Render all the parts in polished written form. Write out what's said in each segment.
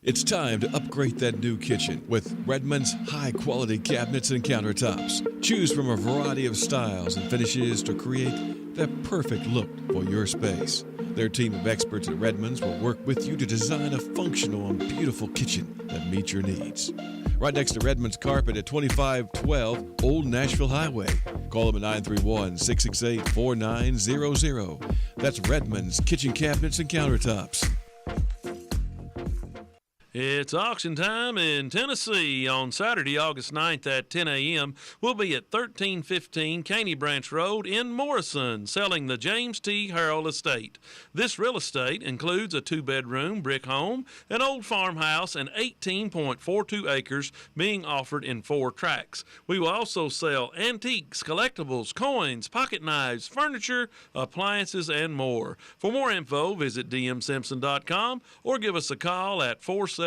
It's time to upgrade that new kitchen with Redmond's high-quality cabinets and countertops. Choose from a variety of styles and finishes to create that perfect look for your space. Their team of experts at Redmond's will work with you to design a functional and beautiful kitchen that meets your needs. Right next to Redmond's Carpet at 2512 Old Nashville Highway. Call them at 931-668-4900. That's Redmond's Kitchen Cabinets and Countertops. It's auction time in Tennessee on Saturday, August 9th at 10 a.m. We'll be at 1315 Caney Branch Road in Morrison, selling the James T. Harrell Estate. This real estate includes a 2-bedroom brick home, an old farmhouse, and 18.42 acres being offered in 4 tracts. We will also sell antiques, collectibles, coins, pocket knives, furniture, appliances, and more. For more info, visit dmsimpson.com or give us a call at 473-LAND.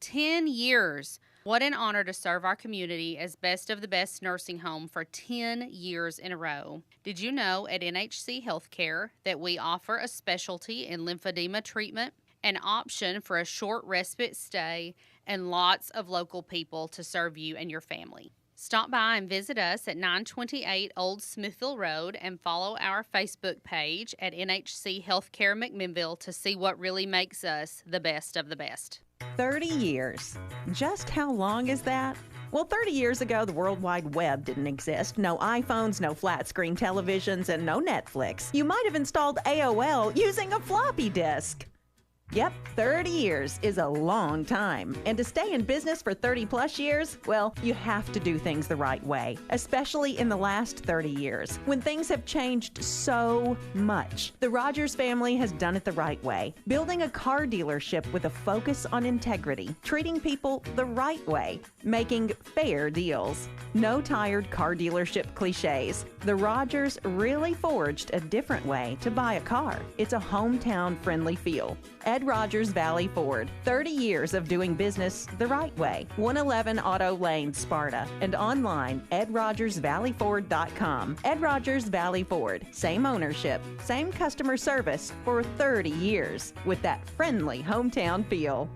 10 years. What an honor to serve our community as Best of the Best nursing home for 10 years in a row. Did you know at NHC Healthcare that we offer a specialty in lymphedema treatment, an option for a short respite stay, and lots of local people to serve you and your family? Stop by and visit us at 928 Old Smithville Road and follow our Facebook page at NHC Healthcare McMinnville to see what really makes us the best of the best. 30 years. Just how long is that? Well, 30 years ago, the World Wide Web didn't exist. No iPhones, no flat-screen televisions, and no Netflix. You might have installed AOL using a floppy disk. Yep, 30 years is a long time. And to stay in business for 30 plus years, well, you have to do things the right way, especially in the last 30 years, when things have changed so much. The Rogers family has done it the right way, building a car dealership with a focus on integrity, treating people the right way, making fair deals. No tired car dealership cliches. The Rogers really forged a different way to buy a car. It's a hometown-friendly feel. Ed Rogers Valley Ford. 30 years of doing business the right way. 111 Auto Lane, Sparta. And online, edrogersvalleyford.com. Ed Rogers Valley Ford. Same ownership, same customer service for 30 years with that friendly hometown feel.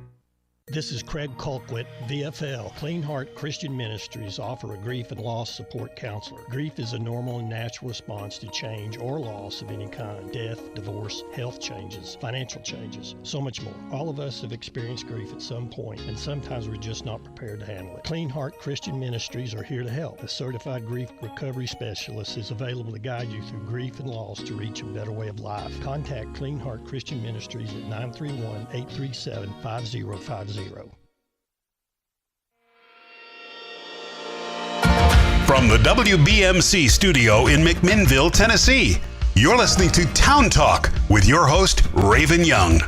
This is Craig Colquitt, VFL. Clean Heart Christian Ministries offer a grief and loss support counselor. Grief is a normal and natural response to change or loss of any kind. Death, divorce, health changes, financial changes, so much more. All of us have experienced grief at some point, and sometimes we're just not prepared to handle it. Clean Heart Christian Ministries are here to help. A certified grief recovery specialist is available to guide you through grief and loss to reach a better way of life. Contact Clean Heart Christian Ministries at 931-837-5050. From the WBMC studio in McMinnville, Tennessee, you're listening to Town Talk with your host, Raven Young.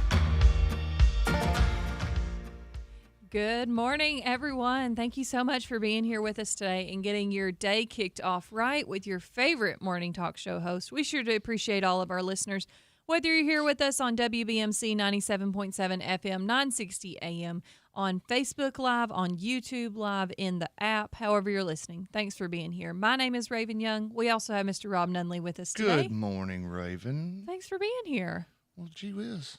Good morning, everyone. Thank you so much for being here with us today and getting your day kicked off right with your favorite morning talk show host. We sure do appreciate all of our listeners. Whether you're here with us on WBMC 97.7 FM, 960 AM, on Facebook Live, on YouTube Live, in the app, however you're listening. Thanks for being here. My name is Raven Young. We also have Mr. Rob Nunley with us today. Good morning, Raven. Thanks for being here. Well, gee whiz.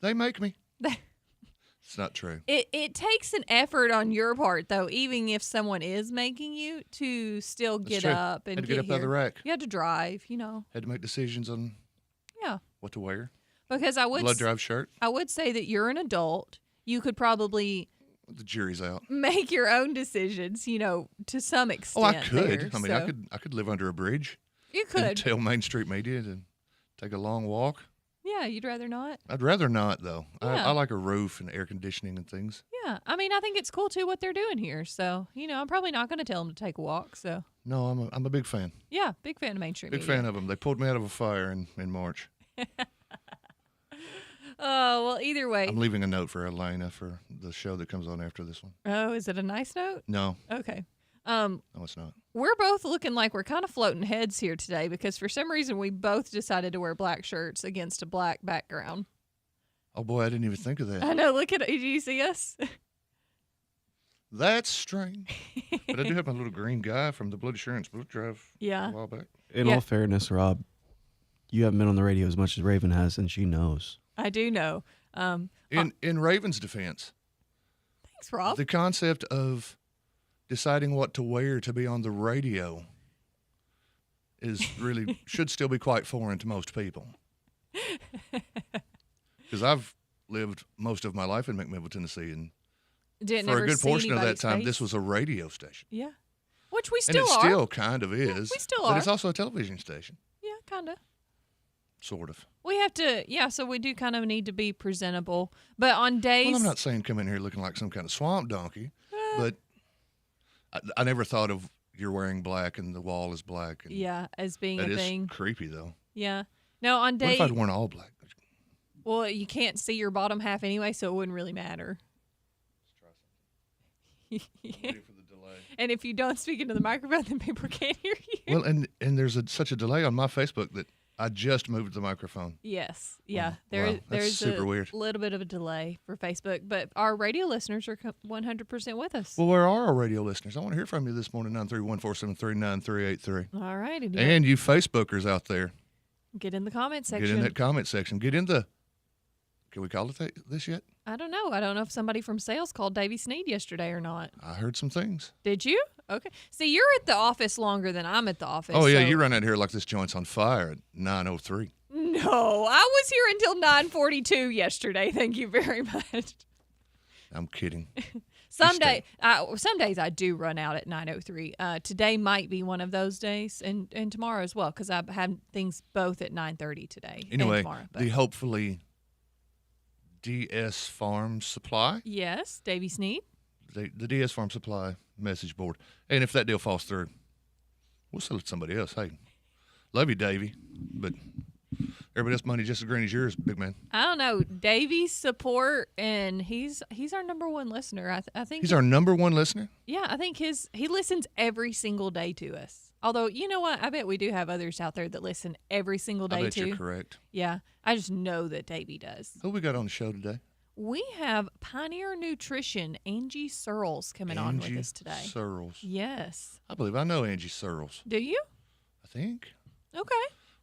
They make me. It's not true. It takes an effort on your part, though, even if someone is making you, to still get up and had to get up out of the rack. You had to drive, you know. Had to make decisions on what to wear. Because I would blood drive shirt. I would say that you're an adult. You could probably the jury's out. Make your own decisions, you know, to some extent. Oh, I could. There, I mean, I could live under a bridge. You could. And tell mainstream media to take a long walk. Yeah, you'd rather not? I'd rather not, though. Yeah. I like a roof and air conditioning and things. Yeah. I mean, I think it's cool, too, what they're doing here. So, you know, I'm probably not going to tell them to take a walk. So. No, I'm a big fan. Yeah, big fan of mainstream media. Big fan of them. They pulled me out of a fire in March. Oh, well, either way. I'm leaving a note for Elena for the show that comes on after this one. Oh, is it a nice note? No. Okay. No, it's not. We're both looking like we're kind of floating heads here today because for some reason we both decided to wear black shirts against a black background. Oh, boy, I didn't even think of that. I know. Look at it. Did you see us? That's strange. But I do have my little green guy from the Blood Assurance Blood Drive a while back. In all fairness, Rob, you haven't been on the radio as much as Raven has, and she knows. I do know. In Raven's defense, Thanks, Rob. the concept of deciding what to wear to be on the radio is really should still be quite foreign to most people. Because I've lived most of my life in McMinnville, Tennessee, and Didn't for a ever good see portion of that anybody's time, face. this was a radio station. Yeah. Which we And still it are. still kind of is. we still But it's are. also a television station, Yeah, kind of. sort of. We have to, so we do kind of need to be presentable. But on days. Well, I'm not saying come in here looking like some kind of swamp donkey, but I never thought of you're wearing black and the wall is black. And Yeah, as being that a is thing. creepy, though. Yeah. No, on What days. if I'd worn all black? Well, you can't see your bottom half anyway, so it wouldn't really matter. Waiting for the delay. And if you don't speak into the microphone, then people can't hear you. Well, and there's such a delay on my Facebook that I just moved the microphone. Yes. Yeah. Wow, There's that's super a weird. little bit of a delay for Facebook, but our radio listeners are 100% with us. Well, where are our radio listeners? I want to hear from you this morning, 931-473-9383. All right. And you Facebookers out there, get in the comment section. get in that comment section. Get in the, can we call it this yet? I don't know. I don't know if somebody from sales called Davy Sneed yesterday or not. I heard some things. Did you? Okay. See, you're at the office longer than I'm at the office. Oh, yeah, so- you run out here like this joint's on fire at 9:03. No, I was here until 9:42 yesterday. Thank you very much. I'm kidding. Some days I do run out at 9:03. Today might be one of those days, and tomorrow as well, because I have things both at 9:30 today. Anyway, and tomorrow, but- the hopefully DS Farm Supply, yes, Davy Sneed. the DS Farm Supply message board. And if that deal falls through, we'll sell it to somebody else. Hey, love you, Davey, but everybody else's money just as green as yours, big man. I don't know Davy's support, and he's our number one listener. I think He's our number one listener. Yeah, I think he listens every single day to us. Although, you know what? I bet we do have others out there that listen every single day I bet too. you're correct. Yeah, I just know that Davy does. Who we got on the show today? We have Pioneer Nutrition, Angie Surles, coming on with us today. Angie Surles. Yes. I believe I know Angie Surles. Do you? I think. Okay.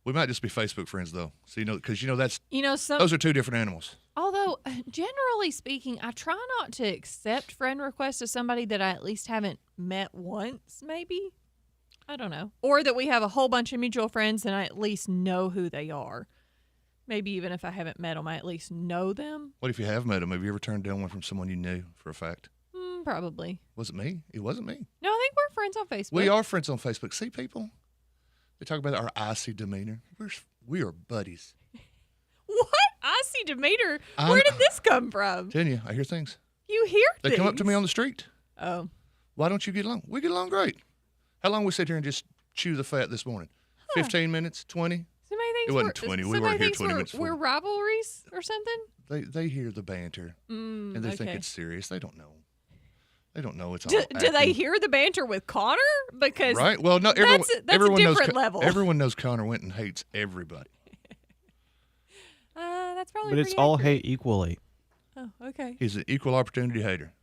We might just be Facebook friends, though. So, because that's Some. those are two different animals. Although, generally speaking, I try not to accept friend requests of somebody that I at least haven't met once, maybe. I don't know. Or that we have a whole bunch of mutual friends and I at least know who they are. Maybe even if I haven't met them, I at least know them. What if you have met them? Have you ever turned down one from someone you knew for a fact? Probably. Was it me? It wasn't me. No, I think we're friends on Facebook. We are friends on Facebook. See, people? They talk about our icy demeanor. We are buddies. What? Icy demeanor? Where did this come from? Telling you, I hear things. You hear They things? come up to me on the street. Oh. Why don't you get along? We get along great. How long we sit here and just chew the fat this morning? 15 minutes? 20? Somebody thinks It wasn't we're- 20. We somebody weren't here thinks 20 we're- minutes before. We're rivalries or something? They hear the banter and they think okay. it's serious. They don't know. They don't know it's all Do they acting. hear the banter with Connor? Because Right? Well, no. Everyone, that's a everyone knows. different level. Everyone knows Connor Winton hates everybody. That's probably But it's pretty all accurate. hate equally. Oh, okay. He's an equal opportunity hater.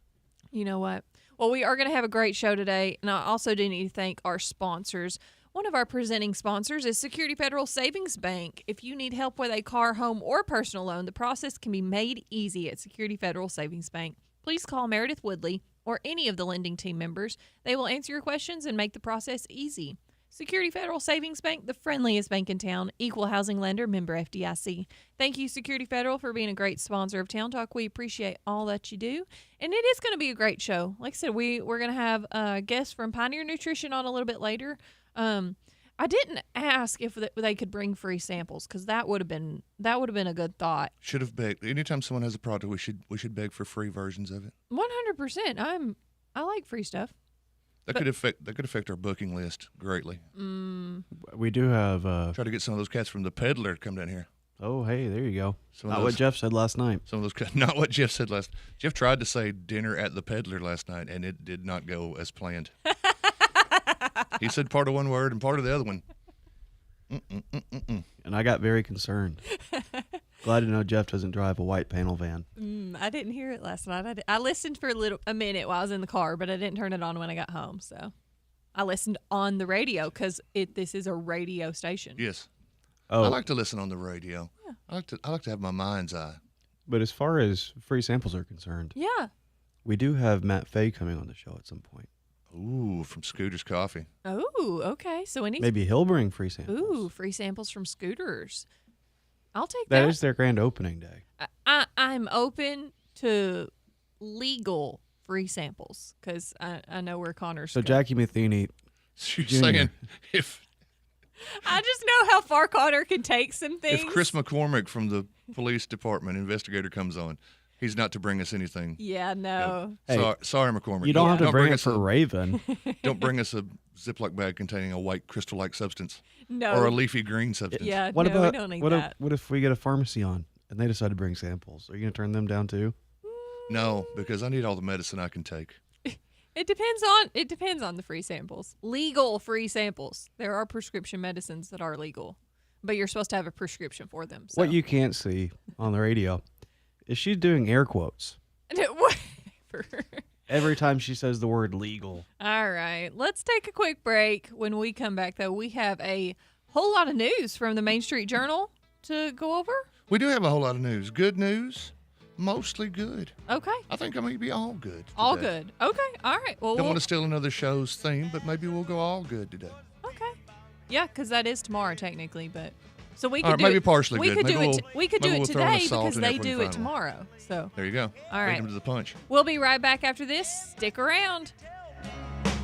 You know what? Well, we are going to have a great show today, and I also do need to thank our sponsors. One of our presenting sponsors is Security Federal Savings Bank. If you need help with a car, home, or personal loan, the process can be made easy at Security Federal Savings Bank. Please call Meredith Woodley or any of the lending team members. They will answer your questions and make the process easy. Security Federal Savings Bank, the friendliest bank in town, equal housing lender, member FDIC. Thank you, Security Federal, for being a great sponsor of Town Talk. We appreciate all that you do. And it is going to be a great show. Like I said, we're going to have guests from Pioneer Nutrition on a little bit later. I didn't ask if they could bring free samples because that would have been a good thought. Should have begged. Anytime someone has a product, we should beg for free versions of it. 100%. I like free stuff. That could affect our booking list greatly. We do have. Try to get some of those cats from the Peddler to come down here. Oh, hey, there you go. Some of Not those- what Jeff said last night. Some of those cats, not what Jeff said last. Jeff tried to say dinner at the Peddler last night, and it did not go as planned. He said part of one word and part of the other one. And I got very concerned. Glad to know Jeff doesn't drive a white panel van. I didn't hear it last night. I listened for a minute while I was in the car, but I didn't turn it on when I got home. So I listened on the radio because this is a radio station. Yes. Oh, I like to listen on the radio. Yeah. I like to have my mind's eye. But as far as free samples are concerned, Yeah. we do have Matt Fay coming on the show at some point. Ooh, from Scooter's Coffee. Oh, okay. So Maybe he'll bring free samples. Ooh, free samples from Scooters. I'll take that. That is their grand opening day. I'm open to legal free samples because I know where Connor's So going. Jackie Matheny, You're Junior. saying I just know how far Connor can take some things. if Chris McCormick from the police department investigator comes on, he's not to bring us anything. Yeah, no. Hey, sorry, McCormick. you don't have to bring it us for Raven. Don't bring us a Ziploc bag containing a white crystal-like substance No. or a leafy green substance. Yeah, What no, about we don't need what that. if we get a pharmacy on and they decide to bring samples? Are you going to turn them down too? No, because I need all the medicine I can take. It depends on the free samples. Legal free samples. There are prescription medicines that are legal, but you're supposed to have a prescription for them. So. What you can't see on the radio is she's doing air quotes Whatever. every time she says the word legal. All right, let's take a quick break. When we come back, though, we have a whole lot of news from the Main Street Journal to go over. We do have a whole lot of news. Good news, mostly good. Okay. I think I may be all good today. All good. Okay. All right. Well, Don't want to steal another show's theme, but maybe we'll go all good today. Okay. Yeah, because that is tomorrow technically, but so we All could right, do maybe it. partially We good. could Maybe do it. we'll- We could do maybe it we'll throw in a today salt because in they there do when we it find one. tomorrow. So There you go. All right. Beat 'em to the punch. we'll be right back after this. Stick around.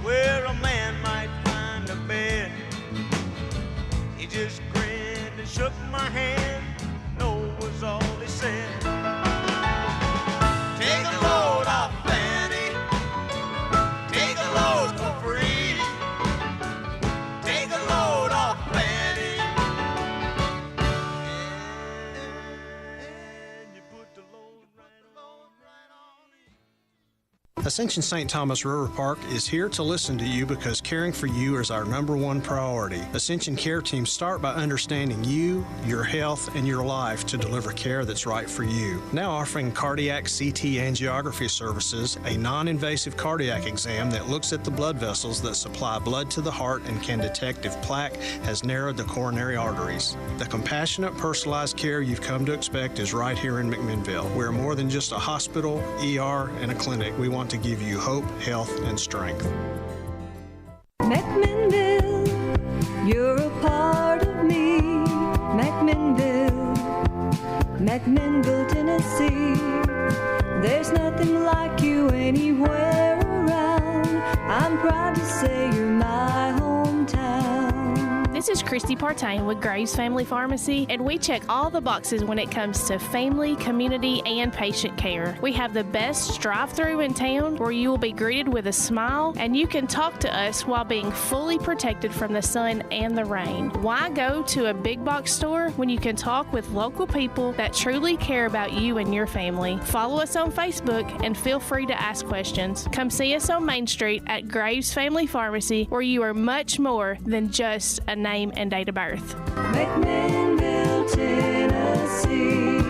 Where a man might find a bed. He just grinned and shook my hand. No was all he said. Take a load off Fanny. Take a load for free. Take a load off Fanny. And you put the load right on it. Ascension St. Thomas River Park is here to listen to you because caring for you is our #1 priority. Ascension Care Teams start by understanding you, your health, and your life to deliver care that's right for you. Now offering cardiac CT angiography services, a non-invasive cardiac exam that looks at the blood vessels that supply blood to the heart and can detect if plaque has narrowed the coronary arteries. The compassionate, personalized care you've come to expect is right here in McMinnville. We're more than just a hospital, ER, and a clinic. We want to give you hope, health, and strength. McMinnville, you're a part of me. McMinnville, McMinnville, Tennessee. There's nothing like you anywhere around. I'm proud to say you're my hometown. This is Christy Partain with Graves Family Pharmacy, and we check all the boxes when it comes to family, community, and patient care. We have the best drive-through in town where you will be greeted with a smile, and you can talk to us while being fully protected from the sun and the rain. Why go to a big box store when you can talk with local people that truly care about you and your family? Follow us on Facebook and feel free to ask questions. Come see us on Main Street at Graves Family Pharmacy, where you are much more than just a name and date of birth. McMinnville, Tennessee.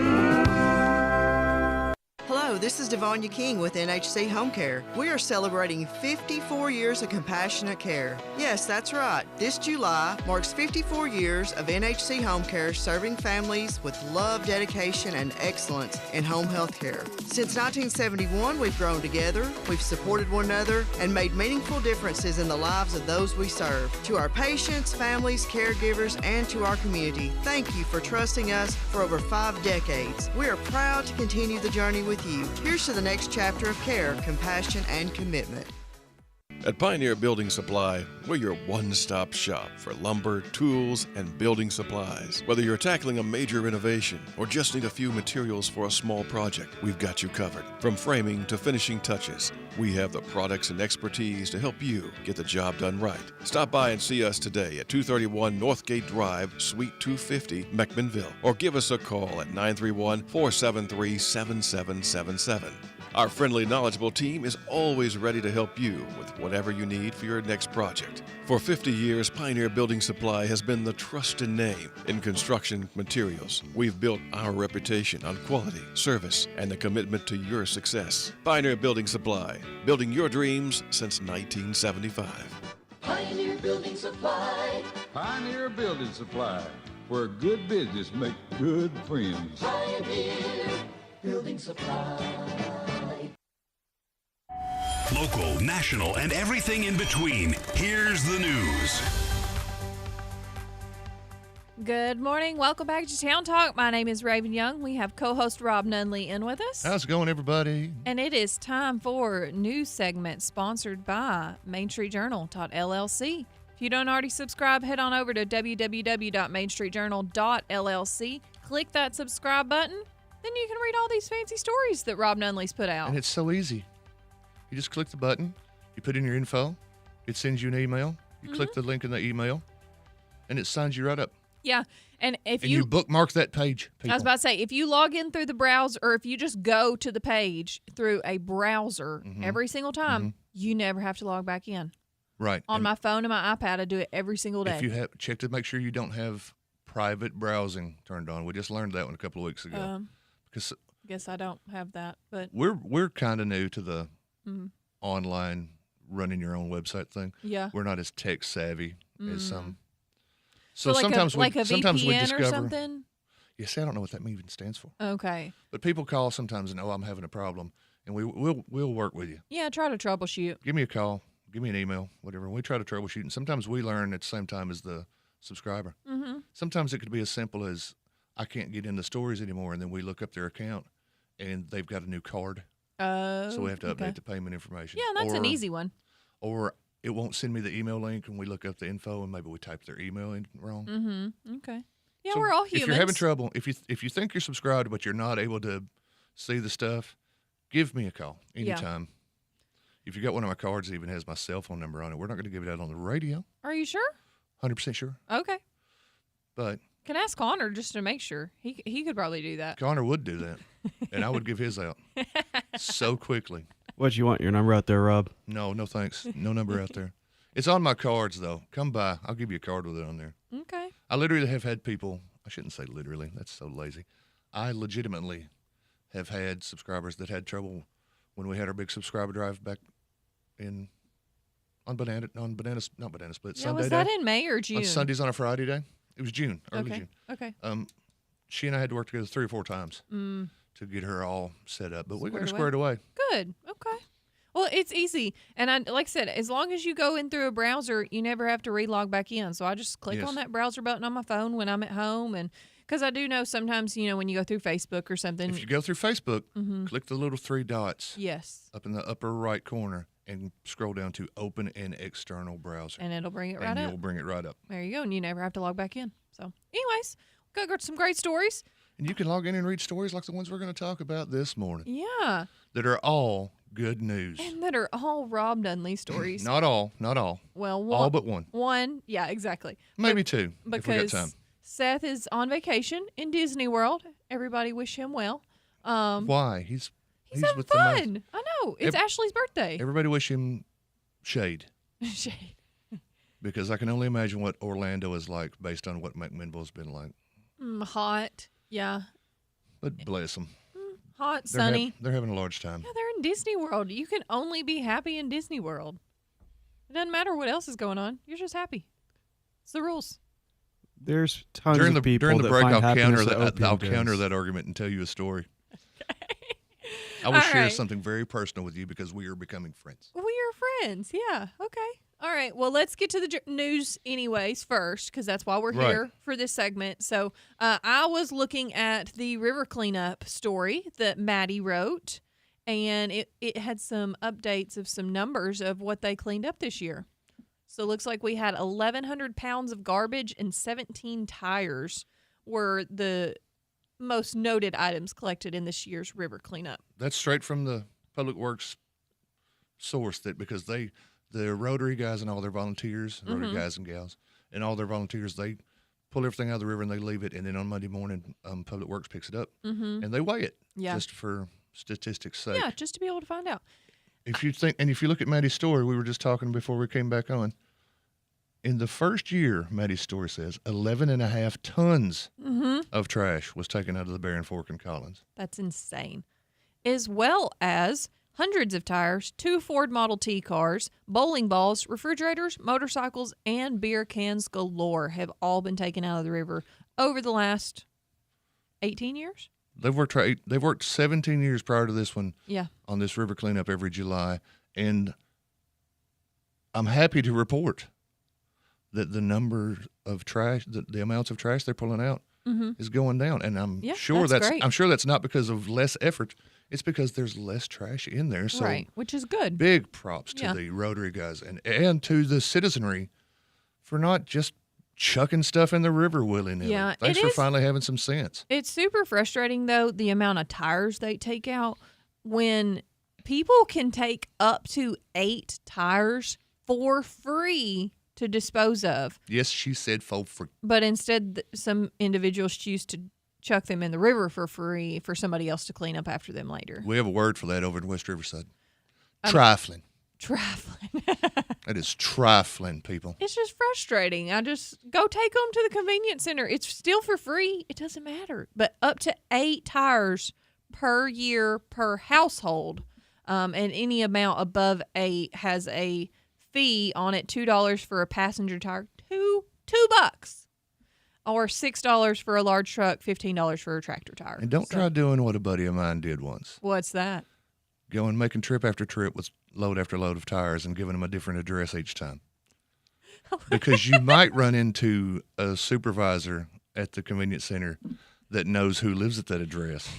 Hello, this is Devanya King with NHC Home Care. We are celebrating 54 years of compassionate care. Yes, that's right. This July marks 54 years of NHC Home Care serving families with love, dedication, and excellence in home health care. Since 1971, we've grown together, we've supported one another, and made meaningful differences in the lives of those we serve. To our patients, families, caregivers, and to our community, thank you for trusting us for over 5 decades. We are proud to continue the journey with you. Here's to the next chapter of care, compassion, and commitment. At Pioneer Building Supply, we're your one-stop shop for lumber, tools, and building supplies. Whether you're tackling a major renovation or just need a few materials for a small project, we've got you covered. From framing to finishing touches, we have the products and expertise to help you get the job done right. Stop by and see us today at 231 Northgate Drive, Suite 250, McMinnville, or give us a call at 931-473-7777. Our friendly, knowledgeable team is always ready to help you with whatever you need for your next project. For 50 years, Pioneer Building Supply has been the trusted name in construction materials. We've built our reputation on quality, service, and the commitment to your success. Pioneer Building Supply, building your dreams since 1975. Pioneer Building Supply. Pioneer Building Supply, where good business makes good friends. Pioneer Building Supply. Local, national, and everything in between. Here's the news. Good morning. Welcome back to Town Talk. My name is Raven Young. We have co-host Rob Nunley in with us. How's it going, everybody? And it is time for news segment sponsored by MainStreetJournal.llc. If you don't already subscribe, head on over to www.mainstreetjournal.llc. Click that subscribe button. Then you can read all these fancy stories that Rob Nunley's put out. And it's so easy. You just click the button, you put in your info, it sends you an email, you click the link in the email, and it signs you right up. Yeah. And if And you bookmark that page. People. I was about to say, if you log in through the browser, or if you just go to the page through a browser every single time, you never have to log back in. Right. On And my phone and my iPad, I do it every single day. if you have, check to make sure you don't have private browsing turned on. We just learned that one a couple of weeks ago. Because Guess I don't have that, but we're kind of new to the online running your own website thing. Yeah. We're not as tech savvy as some. So like sometimes a, like a sometimes we VPN discover. or something? Yeah, see, I don't know what that even stands for. Okay. But people call sometimes and, I'm having a problem, and we'll work with you. Yeah, try to troubleshoot. Give me a call, give me an email, whatever. We try to troubleshoot, and sometimes we learn at the same time as the subscriber. Sometimes it could be as simple as I can't get in the stories anymore, and then we look up their account, and they've got a new card. So we have to update the payment information. Yeah, that's an easy one. Or it won't send me the email link, and we look up the info, and maybe we type their email in wrong. Okay. Yeah, So we're all humans. If you're having trouble, if you think you're subscribed but you're not able to see the stuff, give me a call anytime. If you got one of my cards that even has my cell phone number on it, we're not going to give it out on the radio. Are you sure? 100% sure. Okay. But Can ask Connor just to make sure. He could probably do that. Connor would do that, and I would give his out so quickly. What, you want your number out there, Rob? No thanks. No number out there. It's on my cards, though. Come by. I'll give you a card with it on there. Okay. I literally have had people, I shouldn't say literally, that's so lazy. I legitimately have had subscribers that had trouble when we had our big subscriber drive back on Banana Split, Yeah, Sunday was that day. in May or June? On Sundays on a Friday day. It was June, early June. Okay. She and I had to work together 3 or 4 times to get her all set up, but we got her Squared squared away. Good. Okay. Well, it's easy. And like I said, as long as you go in through a browser, you never have to relog back in. So I just click on that browser button on my phone when I'm at home. And because I do know sometimes, when you go through Facebook or something. If you go through Facebook, click the little 3 dots up in the upper right corner and scroll down to Open an External Browser. And it'll bring it right and up. you'll bring it right up. There you go. And you never have to log back in. So anyways, got some great stories. And you can log in and read stories like the ones we're going to talk about this morning. Yeah. That are all good news. And that are all Rob Nunley stories. Not all. Well, all but one. One, yeah, exactly. Maybe 2, if we got Because time. Seth is on vacation in Disney World. Everybody wish him well. Why? He's having with the mouse. fun. I know. It's Ashley's birthday. Everybody wish him shade. Shade. Because I can only imagine what Orlando is like based on what McMinnville's been like. Hot. Yeah. But bless them. Hot, sunny. They're having a large time. Yeah, they're in Disney World. You can only be happy in Disney World. It doesn't matter what else is going on. You're just happy. It's the rules. There's tons During of people during the that break, find I'll happiness counter at that. opium I'll dens. counter that argument and tell you a story. I will All share right. something very personal with you because we are becoming friends. We are friends. Yeah. Okay. All right. Well, let's get to the news anyways first, because that's why we're Right. here for this segment. So I was looking at the river cleanup story that Maddie wrote, and it had some updates of some numbers of what they cleaned up this year. So it looks like we had 1,100 pounds of garbage and 17 tires were the most noted items collected in this year's river cleanup. That's straight from the Public Works source, that because the Rotary guys and all their volunteers, Rotary guys and gals, and all their volunteers, they pull everything out of the river and they leave it, and then on Monday morning, Public Works picks it up and they weigh it just for statistics' sake. Yeah, just to be able to find out. If you look at Maddie's story, we were just talking before we came back on. In the first year, Maddie's story says 11.5 tons of trash was taken out of the Barren Fork and Collins. That's insane. As well as hundreds of tires, 2 Ford Model T cars, bowling balls, refrigerators, motorcycles, and beer cans galore have all been taken out of the river over the last 18 years. They've worked 17 years prior to this one. Yeah. On this river cleanup every July, and I'm happy to report that the number of trash, the amounts of trash they're pulling out, is going down. And I'm sure that's not because of less effort. It's because there's less trash in there. So right, which is good. Big props to the Rotary guys and to the citizenry for not just chucking stuff in the river willy-nilly. Yeah, Thanks for finally having some sense. It's super frustrating, though, the amount of tires they take out. When people can take up to 8 tires for free to dispose of. Yes, she said for free. But instead, some individuals choose to chuck them in the river for free for somebody else to clean up after them later. We have a word for that over in West Riverside. Trifling. Trifling. That is trifling, people. It's just frustrating. I just go take them to the convenience center. It's still for free. It doesn't matter. But up to 8 tires per year per household, and any amount above 8 has a fee on it. $2 for a passenger tire, $2, or $6 for a large truck, $15 for a tractor tire. And don't try doing what a buddy of mine did once. What's that? Going making trip after trip with load after load of tires and giving them a different address each time. Because you might run into a supervisor at the convenience center that knows who lives at that address.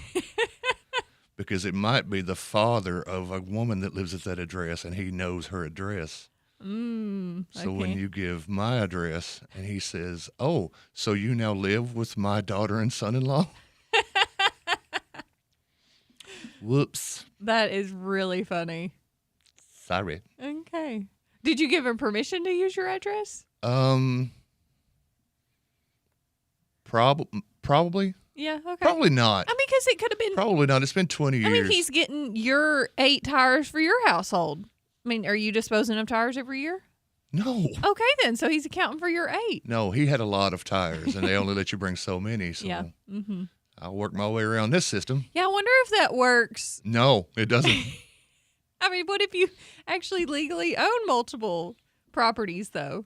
Because it might be the father of a woman that lives at that address and he knows her address. So when you give my address and he says, "Oh, so you now live with my daughter and son-in-law?" Whoops. That is really funny. Sorry. Okay. Did you give him permission to use your address? Probably. Yeah, okay. Probably not. I mean, because it could have been. Probably not. It's been 20 years. I mean, he's getting your 8 tires for your household. I mean, are you disposing of tires every year? No. Okay, then. So he's accounting for your 8. No, he had a lot of tires, and they only let you bring so many. So yeah. Mm-hmm. I'll work my way around this system. Yeah, I wonder if that works. No, it doesn't. I mean, what if you actually legally own multiple properties, though?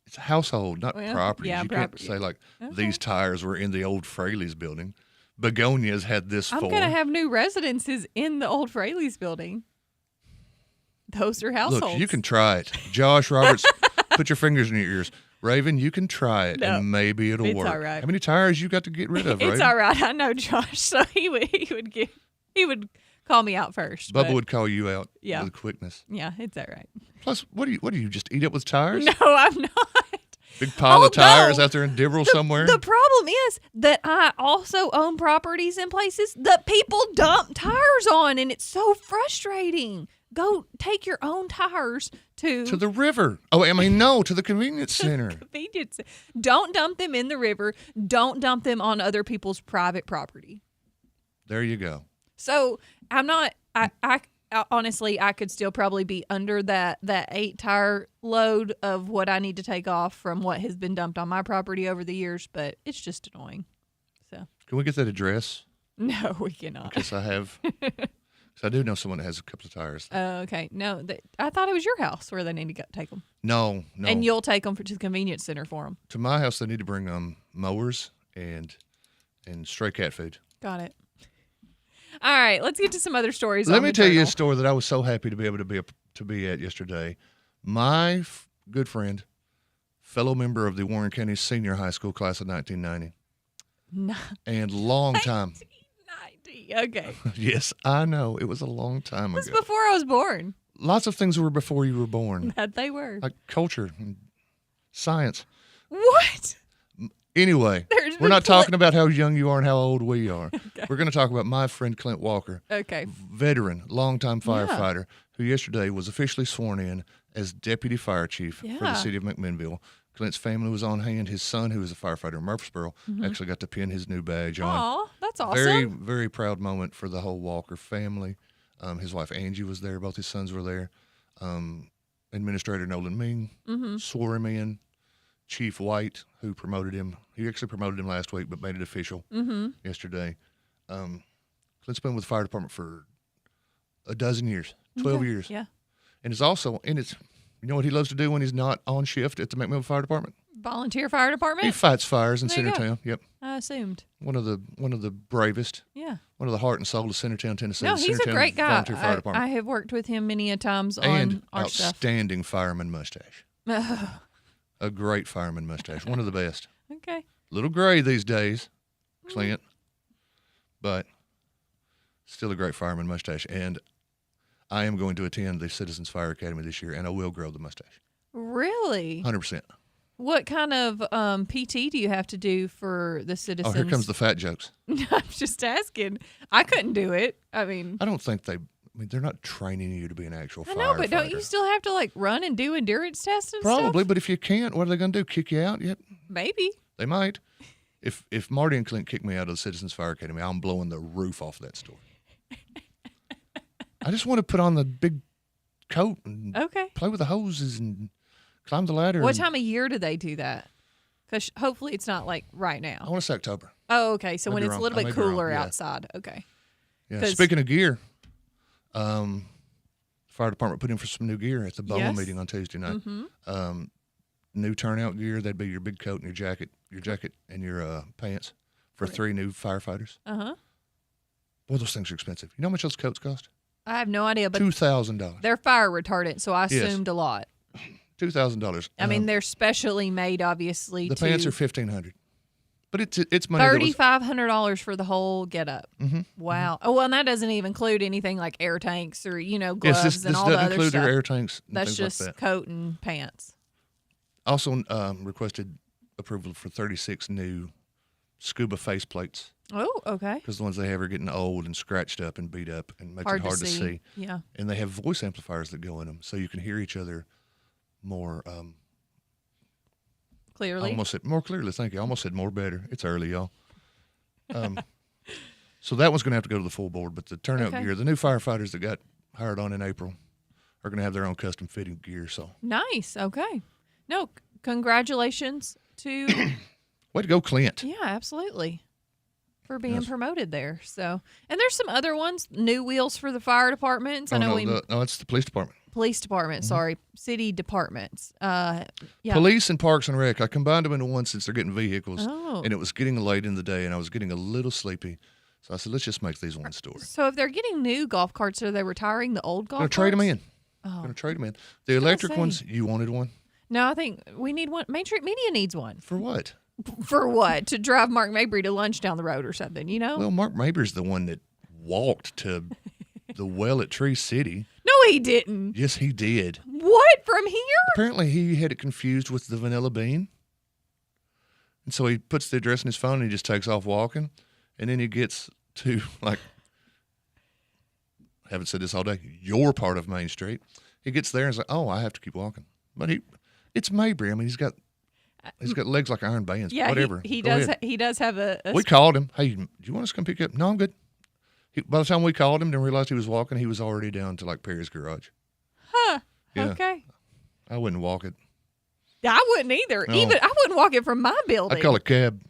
It's a household, not properties. Yeah, you can't say, like, these tires were in the old Fraley's building. Begonias had this I'm going to have new residences in the old Fraley's building. Those are households. Look, you can try it. Josh Roberts, put your fingers in your ears. Raven, you can try it, and maybe it'll work. All right. How many tires you got to get rid of, Raven? It's all right. I know Josh, so he would call me out first. Bubba would call you out with quickness. Yeah, it's all right. Plus, what do you just eat up with tires? No, I'm not. Big pile of tires out there in Dibble somewhere? The problem is that I also own properties in places that people dump tires on, and it's so frustrating. Go take your own tires to the river. Oh, I mean, no, to the convenience center. Don't dump them in the river. Don't dump them on other people's private property. There you go. So I'm not. I honestly, I could still probably be under that 8 tire load of what I need to take off from what has been dumped on my property over the years, but it's just annoying. So can we get that address? No, we cannot. Because I have. So I do know someone that has a couple of tires. Oh, okay. No, I thought it was your house where they need to take them. No. And you'll take them to the convenience center for them. To my house, they need to bring mowers and stray cat food. Got it. All right, let's get to some other stories. Let me tell you a story that I was so happy to be able to be at yesterday. My good friend, fellow member of the Warren County Senior High School class of 1990, and long time. Okay. Yes, I know. It was a long time ago. It was before I was born. Lots of things were before you were born. That they were. Like culture and science. What? Anyway, we're not talking about how young you are and how old we are. Okay. We're going to talk about my friend Clint Walker. Okay. Veteran, longtime firefighter, who yesterday was officially sworn in as deputy fire chief for the city of McMinnville. Clint's family was on hand. His son, who is a firefighter in Murfreesboro, actually got to pin his new badge on. Aw, that's awesome. Very, very proud moment for the whole Walker family. His wife, Angie, was there. Both his sons were there. Administrator Nolan Ming swore him in. Chief White, who promoted him. He actually promoted him last week, but made it official yesterday. Clint's been with the fire department for a dozen years, 12 years. Yeah. And it's also, you know what he loves to do when he's not on shift at the McMinnville Fire Department? Volunteer fire department? He fights fires in Centertown. Yep. I assumed. One of the bravest. Yeah. One of the heart and soul of Centertown, Tennessee. No, he's a Centertown great guy. Volunteer Fire Department. I have worked with him many a times And on our stuff. outstanding fireman mustache. A great fireman mustache. One of the best. Okay. Little gray these days, Clint, but still a great fireman mustache. And I am going to attend the Citizens Fire Academy this year, and I will grow the mustache. Really? 100%. What kind of PT do you have to do for the citizens? Oh, here comes the fat jokes. I'm just asking. I couldn't do it. I mean, I don't think they're not training you to be an actual firefighter. I know, but don't you still have to like run and do endurance tests and stuff? Probably, but if you can't, what are they going to do? Kick you out? Yep. Maybe. They might. If Marty and Clint kick me out of the Citizens Fire Academy, I'm blowing the roof off that store. I just want to put on the big coat and play with the hoses and climb the ladder. What time of year do they do that? Because hopefully it's not like right now. I want to say October. Oh, okay. So I may when be it's wrong. a little I bit may be wrong. cooler Yeah. outside. Okay. Yeah. Speaking of gear, fire department put in for some new gear at the BOA meeting on Tuesday night. Mm-hmm. New turnout gear. That'd be your big coat and your jacket and your pants for 3 new firefighters. Uh-huh. Boy, those things are expensive. You know how much those coats cost? I have no idea, but $2,000. they're fire retardant, so I Yes. assumed a lot. $2,000. I mean, they're specially made, obviously. The pants are $1,500, but it's money. $3,500 for the whole getup. Mm-hmm. Wow. Oh, well, and that doesn't even include anything like air tanks or gloves Yes, and this all the doesn't other include stuff. their air tanks. And That's things just like that. coat and pants. Also requested approval for 36 new scuba face plates. Oh, okay. Because the ones they have are getting old and scratched up and beat up and makes it hard to see. Yeah. And they have voice amplifiers that go in them, so you can hear each other more clearly. I almost said more clearly. Thank you. I almost said more better. It's early, y'all. So that one's going to have to go to the full board. But the turnout gear, the new firefighters that got hired on in April, are going to have their own custom fitting gear. So Nice. Okay. No, congratulations to. way to go, Clint. Yeah, absolutely. For being promoted there. So, and there's some other ones, new wheels for the fire departments. I know No, it's the police department. Police department, sorry, city departments. Yeah. Police and Parks and Rec. I combined them into one since they're getting vehicles, Oh. and it was getting late in the day, and I was getting a little sleepy. So I said, let's just make these one story. So if they're getting new golf carts, are they retiring the old golf Going carts? to trade them in. Oh. Going to trade them in. The electric ones, you wanted one? No, I think we need one. Main Street Media needs one. For what? For what? To drive Mark Mabry to lunch down the road or something, you know? Well, Mark Mabry's the one that walked to the well at Tree City. No, he didn't. Yes, he did. What? From here? Apparently, he had it confused with the vanilla bean. And so he puts the address in his phone and he just takes off walking. And then he gets to, like, haven't said this all day, your part of Main Street. He gets there and is like, oh, I have to keep walking. But it's Mabry. I mean, he's got legs like iron bands. Yeah, whatever. He Go does. ahead. He does have a. We called him. Hey, do you want us to come pick you up? No, I'm good. By the time we called him and realized he was walking, he was already down to like Perry's garage. Huh. Yeah. Okay. I wouldn't walk it. I wouldn't either. No. Even I wouldn't walk it from my building. I call a cab.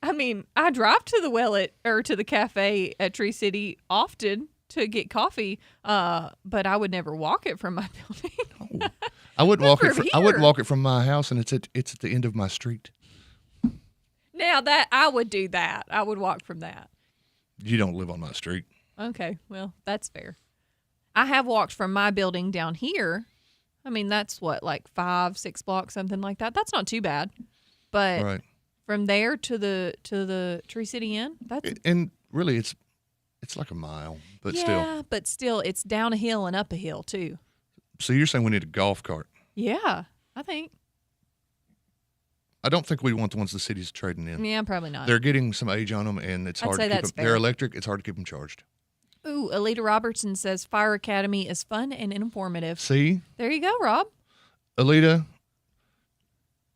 I mean, I drive to the to the cafe at Tree City often to get coffee, but I would never walk it from my building. I wouldn't walk it. from I wouldn't here. walk it from my house, and it's at the end of my street. Now that I would do that, I would walk from that. You don't live on my street. Okay, well, that's fair. I have walked from my building down here. I mean, that's what, like 5-6 blocks, something like that. That's not too bad. But Right. from there to the Tree City Inn, that's And really, it's like a mile, but still. yeah, but still, it's down a hill and up a hill too. So you're saying we need a golf cart? Yeah, I think. I don't think we want the ones the city's trading in. Yeah, probably not. They're getting some age on them, and it's I'd hard say to keep that's them. fair. They're electric. It's hard to keep them charged. Ooh, Alita Robertson says Fire Academy is fun and informative. See, There you go, Rob. Alita,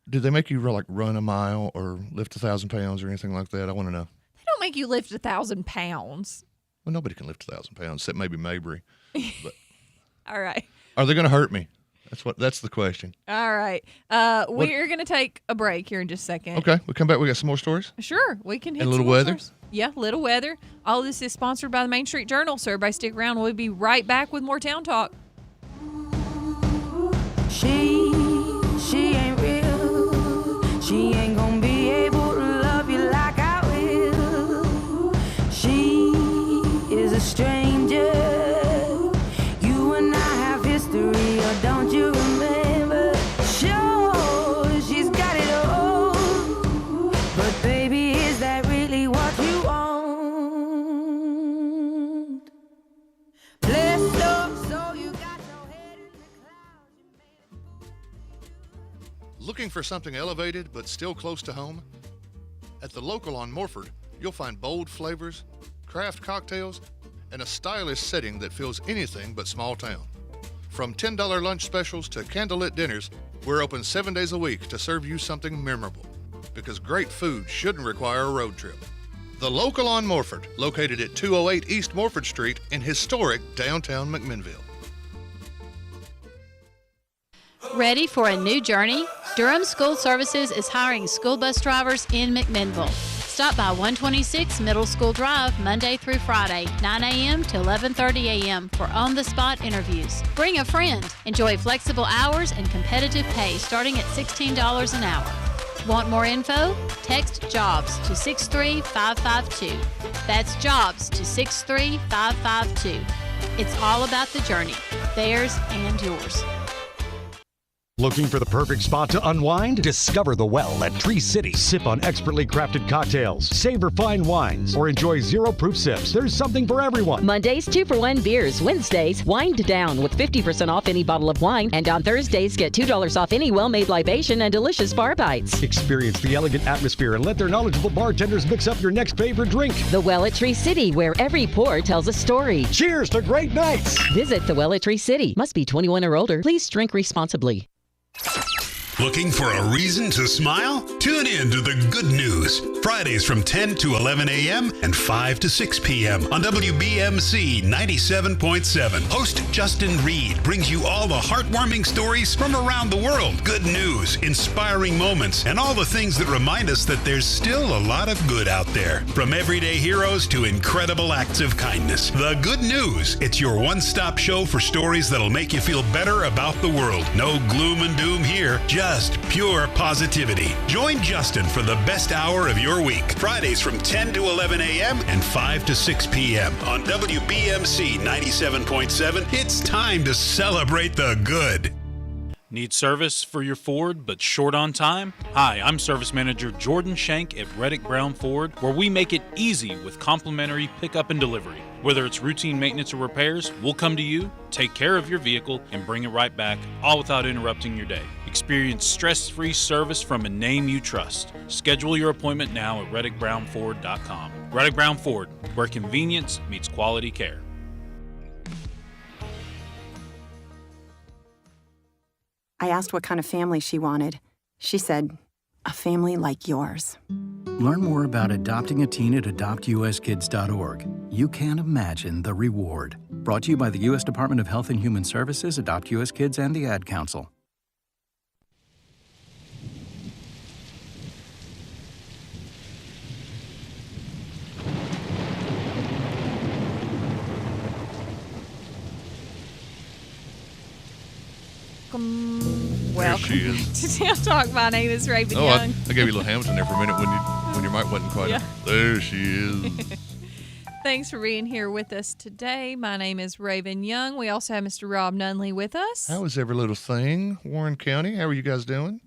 did they make you like run a mile or lift 1,000 pounds or anything like that? I want to know. They don't make you lift 1,000 pounds. Well, nobody can lift 1,000 pounds except maybe Mabry. But All right. are they going to hurt me? That's the question. All right. We're going to take a break here in just a second. Okay, we come back. We got some more stories. Sure, we can hit And a little some more weather? stories. Yeah, little weather. All of this is sponsored by the Main Street Journal, so everybody stick around. We'll be right back with more Town Talk. She ain't real. She ain't gonna be able to love you like I will. Looking for something elevated but still close to home? At the Local on Morford, you'll find bold flavors, craft cocktails, and a stylish setting that feels anything but small town. From $10 lunch specials to candlelit dinners, we're open 7 days a week to serve you something memorable, because great food shouldn't require a road trip. The Local on Morford, located at 208 East Morford Street in historic downtown McMinnville. Ready for a new journey? Durham School Services is hiring school bus drivers in McMinnville. Stop by 126 Middle School Drive Monday through Friday, 9 a.m. to 11:30 a.m. for on-the-spot interviews. Bring a friend. Enjoy flexible hours and competitive pay starting at $16 an hour. Want more info? Text JOBS to 63552. That's JOBS to 63552. It's all about the journey, theirs and yours. Looking for the perfect spot to unwind? Discover The Well at Tree City. Sip on expertly crafted cocktails, savor fine wines, or enjoy zero-proof sips. There's something for everyone. Mondays, 2-for-1 beers. Wednesdays, wind down with 50% off any bottle of wine. And on Thursdays, get $2 off any well-made libation and delicious bar bites. Experience the elegant atmosphere and let their knowledgeable bartenders mix up your next favorite drink. The Well at Tree City, where every pour tells a story. Cheers to great nights! Visit The Well at Tree City. Must be 21 or older. Please drink responsibly. Looking for a reason to smile? Tune in to The Good News, Fridays from 10 to 11 a.m. and 5 to 6 p.m. on WBMC 97.7. Host Justin Reed brings you all the heartwarming stories from around the world, good news, inspiring moments, and all the things that remind us that there's still a lot of good out there. From everyday heroes to incredible acts of kindness. The Good News. It's your one-stop show for stories that'll make you feel better about the world. No gloom and doom here, just pure positivity. Join Justin for the best hour of your week. Fridays from 10 to 11 a.m. and 5 to 6 p.m. on WBMC 97.7. It's time to celebrate the good. Need service for your Ford but short on time? Hi, I'm Service Manager Jordan Shank at Reddick Brown Ford, where we make it easy with complimentary pickup and delivery. Whether it's routine maintenance or repairs, we'll come to you, take care of your vehicle, and bring it right back, all without interrupting your day. Experience stress-free service from a name you trust. Schedule your appointment now at ReddickBrownFord.com. Reddick Brown Ford, where convenience meets quality care. I asked what kind of family she wanted. She said, a family like yours. Learn more about adopting a teen at adoptuskids.org. You can't imagine the reward. Brought to you by the U.S. Department of Health and Human Services, Adopt U.S. Kids, and the Ad Council. Welcome she is. to Town Talk. My name is Raven Oh, Young. I gave you a little Hamilton there for a minute when your mic wasn't quite. Yeah. There she is. Thanks for being here with us today. My name is Raven Young. We also have Mr. Rob Nunley with us. How is every little thing, Warren County? How are you guys doing?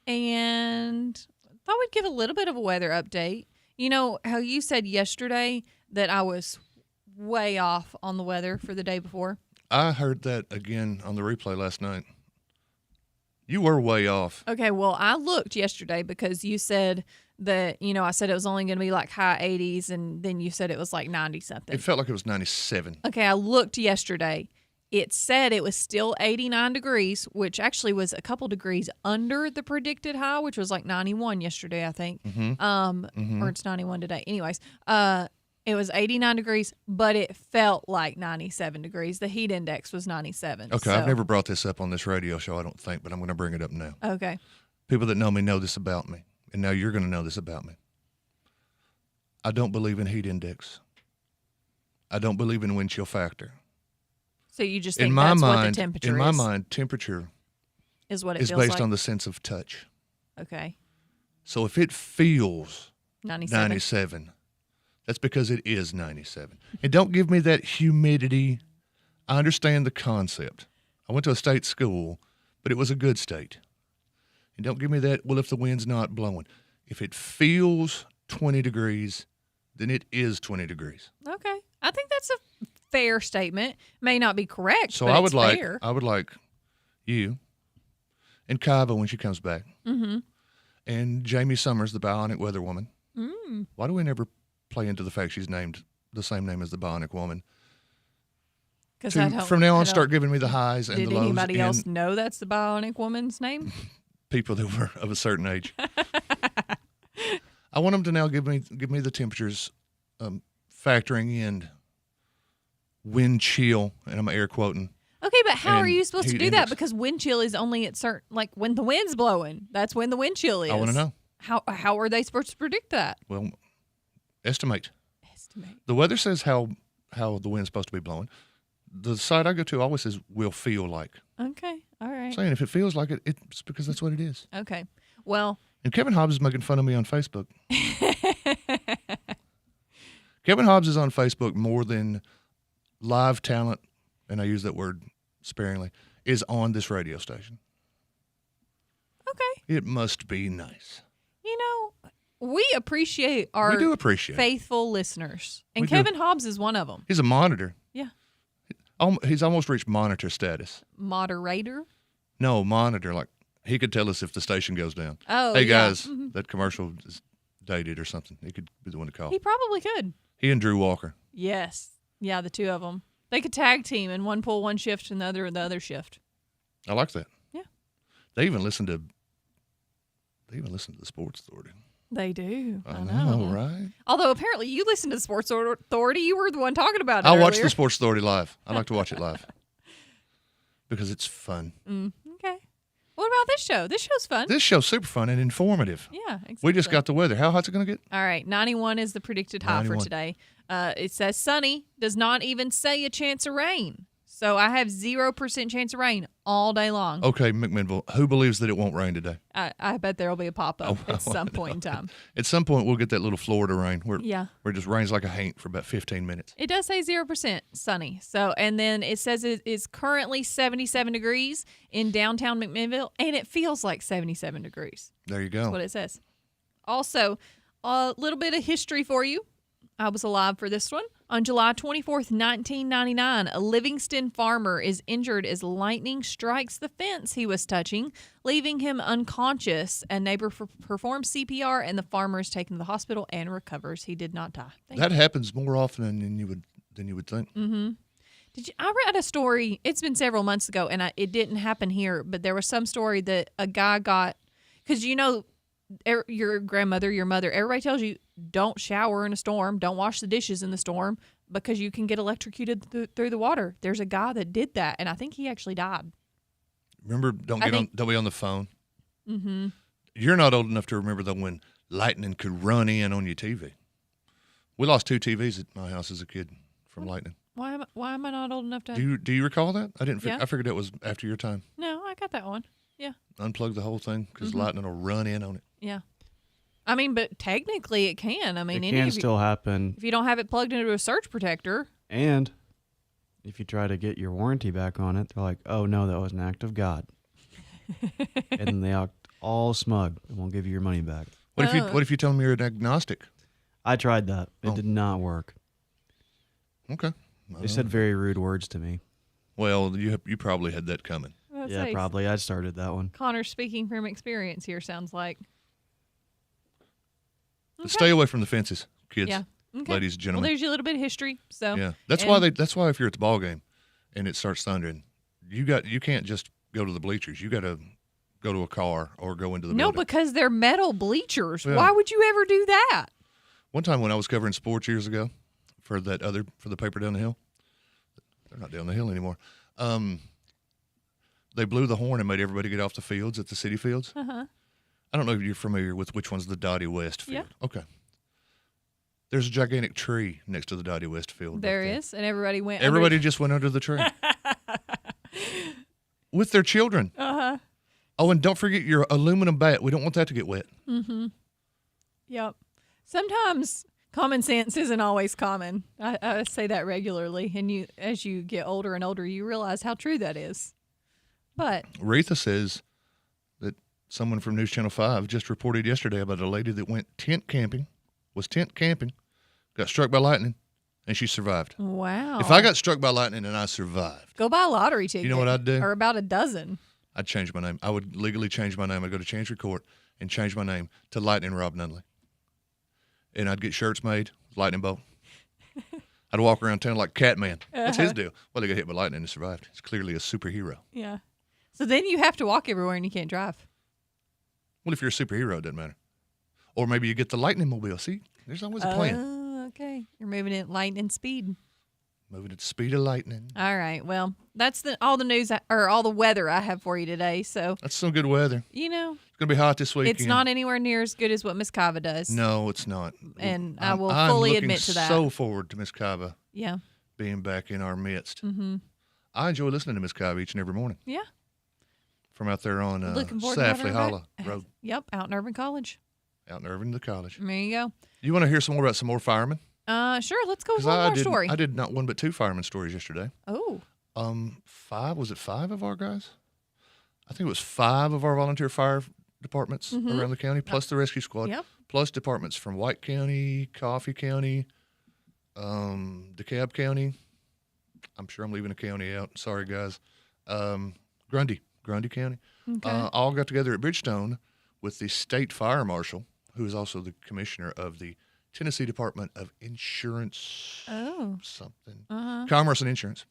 And thought we'd give a little bit of a weather update. You know how you said yesterday that I was way off on the weather for the day before? I heard that again on the replay last night. You were way off. Okay, well, I looked yesterday because you said that, you know, I said it was only going to be like high 80s, and then you said it was like 90-something. It felt like it was 97. Okay, I looked yesterday. It said it was still 89 degrees, which actually was a couple degrees under the predicted high, which was like 91 yesterday, I think. Or it's 91 today. Anyways, it was 89 degrees, but it felt like 97 degrees. The heat index was 97. Okay, I've never brought this up on this radio show, I don't think, but I'm going to bring it up now. Okay. People that know me know this about me, and now you're going to know this about me. I don't believe in heat index. I don't believe in wind chill factor. So you just think that's what the temperature is? In my mind, temperature is what it is feels based like? on the sense of touch. Okay. So if it feels 97. 97, that's because it is 97. And don't give me that humidity. I understand the concept. I went to a state school, but it was a good state. And don't give me that, well, if the wind's not blowing. If it feels 20 degrees, then it is 20 degrees. Okay. I think that's a fair statement. May not be correct, So but I would it's like fair. I would like you and Kaiva when she comes back, Mm-hmm. and Jamie Summers, the Bionic Weather Woman. Mm. Why do we never play into the fact she's named the same name as the Bionic Woman? 'Cause From now on, start giving me the highs and Did the lows. anybody else and know that's the Bionic Woman's name? people that were of a certain age. I want them to now give me the temperatures, factoring in wind chill, and I'm air quoting. Okay, but how are and you supposed to heat do that? index. Because wind chill is only at certain, like when the wind's blowing. That's when the wind chill is. I want to know. How are they supposed to predict that? Well, estimate. The weather says how the wind's supposed to be blowing. The site I go to always says will feel like. Okay, all right. Saying if it feels like it, it's because that's what it is. Okay, well, And Kevin Hobbs is making fun of me on Facebook. Kevin Hobbs is on Facebook more than live talent, and I use that word sparingly, is on this radio station. Okay. It must be nice. you know, we appreciate our We do appreciate it. faithful listeners, and We do. Kevin Hobbs is one of them. He's a monitor. Yeah, He's almost reached monitor status. moderator. No, monitor. Like, he could tell us if the station goes down. Oh, hey, yeah. guys, Mhm. that commercial is dated or something. He could be the one to call. He probably could. He and Drew Walker. Yes, yeah, the two of them. They could tag team and one pull one shift and the other shift. I like that. Yeah. They even listen to the Sports Authority. They do. I know, right? Although apparently you listen to the Sports Authority. You were the one talking about it I watch earlier. the Sports Authority live. I like to watch it live because it's fun. Okay. What about this show? This show's fun. This show's super fun and informative. Yeah, exactly. We just got the weather. How hot's it going to get? All right, 91 is the predicted high for 91. today. It says sunny, does not even say a chance of rain. So I have 0% chance of rain all day long. Okay, McMinnville, who believes that it won't rain today? I bet there will be a pop-up Oh, at some point in time. At some point, we'll get that little Florida rain where Yeah. it just rains like a haint for about 15 minutes. It does say 0% sunny. So, and then it says it is currently 77 degrees in downtown McMinnville, and it feels like 77 degrees. There you go. That's what it says. Also, a little bit of history for you. I was alive for this one. On July 24th, 1999, a Livingston farmer is injured as lightning strikes the fence he was touching, leaving him unconscious. A neighbor performs CPR, and the farmer is taken to the hospital and recovers. He did not die. That happens more often than you would think. Mm-hmm. I read a story, it's been several months ago, and it didn't happen here, but there was some story that a guy got, because your grandmother, your mother, everybody tells you don't shower in a storm, don't wash the dishes in the storm because you can get electrocuted through the water. There's a guy that did that, and I think he actually died. Remember, don't be on the phone. Mm-hmm. You're not old enough to remember though when lightning could run in on your TV. We lost 2 TVs at my house as a kid from lightning. Why am I not old enough to? Do you recall that? I didn't. Yeah. I figured that was after your time. No, I got that one. Yeah. Unplug the whole thing because Mhm. lightning will run in on it. Yeah. I mean, but technically it can. I mean, It any can of you- still happen. if you don't have it plugged into a surge protector. And if you try to get your warranty back on it, they're like, oh, no, that was an act of God. And then they act all smug and won't give you your money back. What if you tell them you're an agnostic? I tried that. It did not work. Okay. They said very rude words to me. Well, you probably had that coming. Let's Yeah, say probably. I started that one. Connor speaking from experience here sounds like. Stay away from the fences, kids. Yeah. Okay. Ladies and gentlemen. Well, there's your little bit of history. So Yeah, that's why if you're at the ball game and it starts thundering, you can't just go to the bleachers. You got to go to a car or go into the no, building. because they're metal bleachers. Yeah. Why would you ever do that? One time when I was covering sports years ago for the paper down the hill, they're not down the hill anymore. They blew the horn and made everybody get off the fields at the city fields. Uh-huh. I don't know if you're familiar with which one's the Dottie West field. Yeah. Okay. There's a gigantic tree next to the Dottie West field. There is, and everybody went. Everybody just went under the tree with their children. Uh-huh. Oh, and don't forget your aluminum bat. We don't want that to get wet. Mm-hmm. Yep. Sometimes common sense isn't always common. I say that regularly, and as you get older and older, you realize how true that is. But Retha says that someone from News Channel 5 just reported yesterday about a lady that went tent camping, got struck by lightning, and she survived. wow. If I got struck by lightning and I survived, go buy a lottery ticket. You know what I'd do? Or about a dozen. I'd change my name. I would legally change my name. I'd go to Chancery Court and change my name to Lightning Rob Nunley. And I'd get shirts made, lightning bolt. I'd walk around town like Catman. What's his deal? Well, he got hit by lightning and survived. He's clearly a superhero. Yeah. So then you have to walk everywhere and you can't drive. Well, if you're a superhero, it doesn't matter. Or maybe you get the lightning mobile. See, there's always a plan. Oh, okay. You're moving at lightning speed. Moving at the speed of lightning. All right. Well, that's all the news or all the weather I have for you today. So That's some good weather. You know, it's going to be hot this weekend. it's not anywhere near as good as what Miss Kava does. No, it's not. And I will fully admit to that. I'm looking so forward to Miss Kava Yeah. being back in our midst. Mm-hmm. I enjoy listening to Miss Kava each and every morning Yeah. from out there on Looking forward to having Safley her Hollow back. Road Yep. Out in Urban College. out in Irving, the college. There you go. You want to hear some more about some more firemen? Sure. Let's go with 'Cause one more story. I did not one but two fireman stories yesterday. Oh. Was it five of our guys? I think it was 5 of our volunteer fire departments Mhm. around the county, plus the rescue squad, Yep. plus departments from White County, Coffee County, DeKalb County. I'm sure I'm leaving a county out. Sorry, guys. Grundy County. Okay. All got together at Bridgestone with the state fire marshal, who is also the commissioner of the Tennessee Department of Insurance. Something. Commerce and Insurance.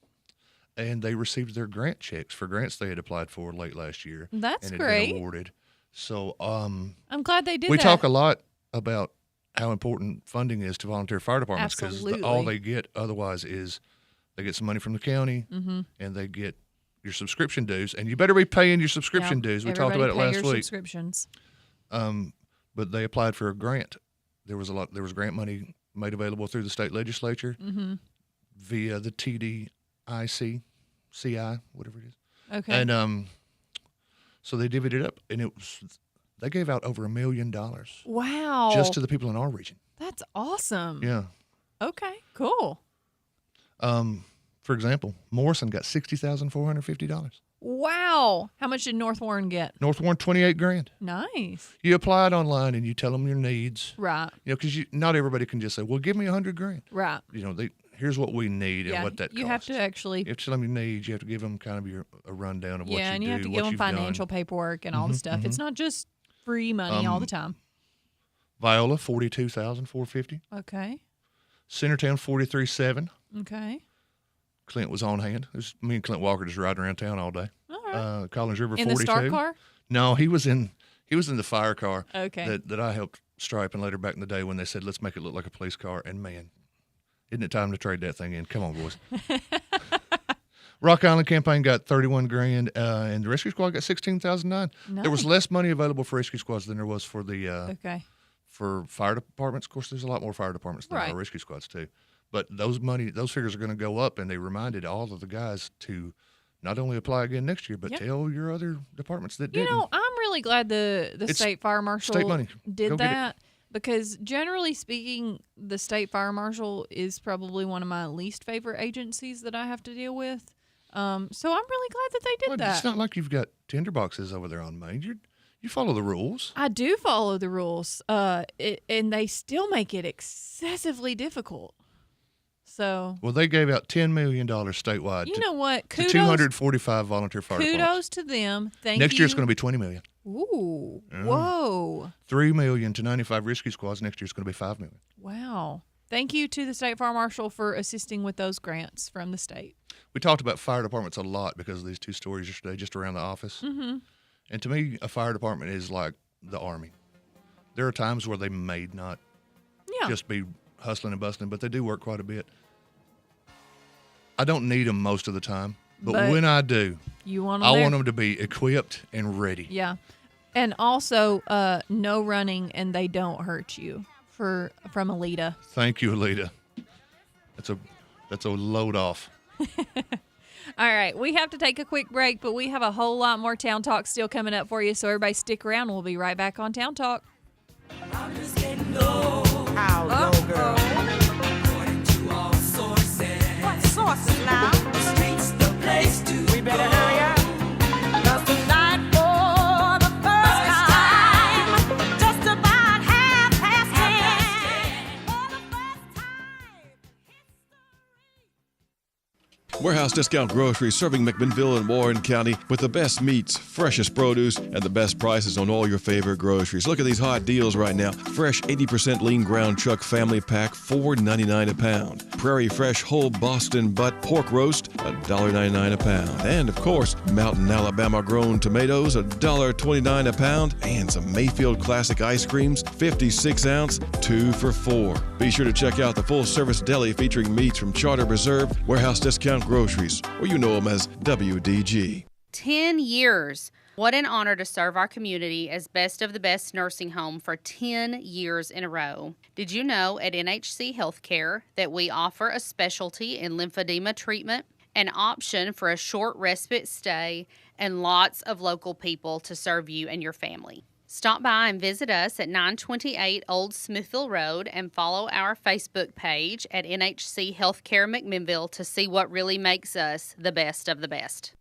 And they received their grant checks for grants they had applied for late last year. That's and had great. Been awarded. So I'm glad they did we that. talk a lot about how important funding is to volunteer fire departments because Absolutely. all they get otherwise is they get some money from the county Mhm. and they get your subscription dues. And you better be paying your subscription dues. We talked about it last week. Subscriptions. But they applied for a grant. There was grant money made available through the state legislature via the TDIC, CI, whatever it is. Okay. And so they divvied it up, and they gave out over $1 million Wow. just to the people in our region. That's awesome. Yeah. Okay. Cool. For example, Morrison got $60,450. Wow. How much did North Warren get? North Warren, $28,000. Nice. You apply it online and you tell them your needs. Right. You know, because not everybody can just say, "Well, give me $100,000." Right. You know, here's what we need and what that you costs. have to actually. You have to tell them your needs. You have to give them kind of a rundown of what you do, and you have to what give them you've financial done. paperwork and all the stuff. It's not just free money all the time. Viola, $42,450. Okay. Centertown, $43,700. Okay. Clint was on hand. It was me and Clint Walker just riding around town all day. All right. Collins River, In 42. the Star car? No, he was in the fire car. Okay. That I helped stripe and later back in the day when they said, let's make it look like a police car. And man, isn't it time to trade that thing in? Come on, boys. Rock Island campaign got $31,000, and the rescue squad got $16,900. There was less money available for rescue squads than there was for the for fire departments. Of course, there's a lot more fire departments than there are rescue squads too. But those figures are going to go up, and they reminded all of the guys to not only apply again next year, but tell your other departments that didn't. You know, I'm really glad the state fire marshal state money. did Go get it. that because generally speaking, the state fire marshal is probably one of my least favorite agencies that I have to deal with. So I'm really glad that they did that. It's not like you've got tinderboxes over there on Main. You follow the rules. I do follow the rules, and they still make it excessively difficult. So, Well, they gave out $10 million statewide. you know what? To 245 volunteer fire departments. Kudos to them. Thank Next you. year it's going to be $20 million. Ooh. Yeah. Whoa. $3 million to 95 rescue squads. Next year it's going to be $5 million. Wow. Thank you to the state fire marshal for assisting with those grants from the state. We talked about fire departments a lot because of these two stories yesterday, just around the office. Mm-hmm. And to me, a fire department is like the Army. There are times where they may not just be hustling and bustling, but they do work quite a bit. I don't need them most of the time, but when I do, I want them to be equipped and ready. Yeah. And also, no running and they don't hurt you from Alita. Thank you, Alita. That's a load off. All right, we have to take a quick break, but we have a whole lot more Town Talk still coming up for you, so everybody stick around. We'll be right back on Town Talk. What sources now? The streets, the place to we better hurry up. 'Cause tonight for the first time, just about 10:30. Warehouse Discount Grocery serving McMinnville and Warren County with the best meats, freshest produce, and the best prices on all your favorite groceries. Look at these hot deals right now. Fresh 80% lean ground chuck family pack, $4.99 a pound. Prairie Fresh whole Boston butt pork roast, $1.99 a pound. And of course, Mountain Alabama grown tomatoes, $1.29 a pound. And some Mayfield Classic ice creams, 56 ounce, 2 for $4. Be sure to check out the full service deli featuring meats from Charter Reserve, Warehouse Discount Groceries, or you know them as WDG. 10 years. What an honor to serve our community as best of the best nursing home for 10 years in a row. Did you know at NHC Healthcare that we offer a specialty in lymphedema treatment, an option for a short respite stay, and lots of local people to serve you and your family? Stop by and visit us at 928 Old Smithville Road and follow our Facebook page at NHC Healthcare McMinnville to see what really makes us the best of the best.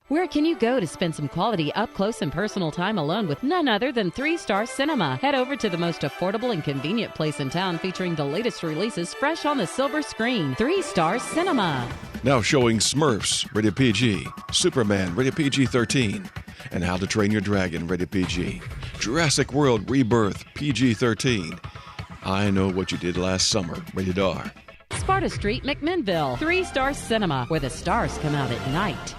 Where can you go to spend some quality up close and personal time alone with none other than 3 Star Cinema? Head over to the most affordable and convenient place in town featuring the latest releases fresh on the silver screen. 3 Star Cinema. Now showing Smurfs, rated PG, Superman, rated PG-13, and How to Train Your Dragon, rated PG, Jurassic World Rebirth, PG-13, I Know What You Did Last Summer, rated R. Sparta Street, McMinnville. 3 Star Cinema, where the stars come out at night.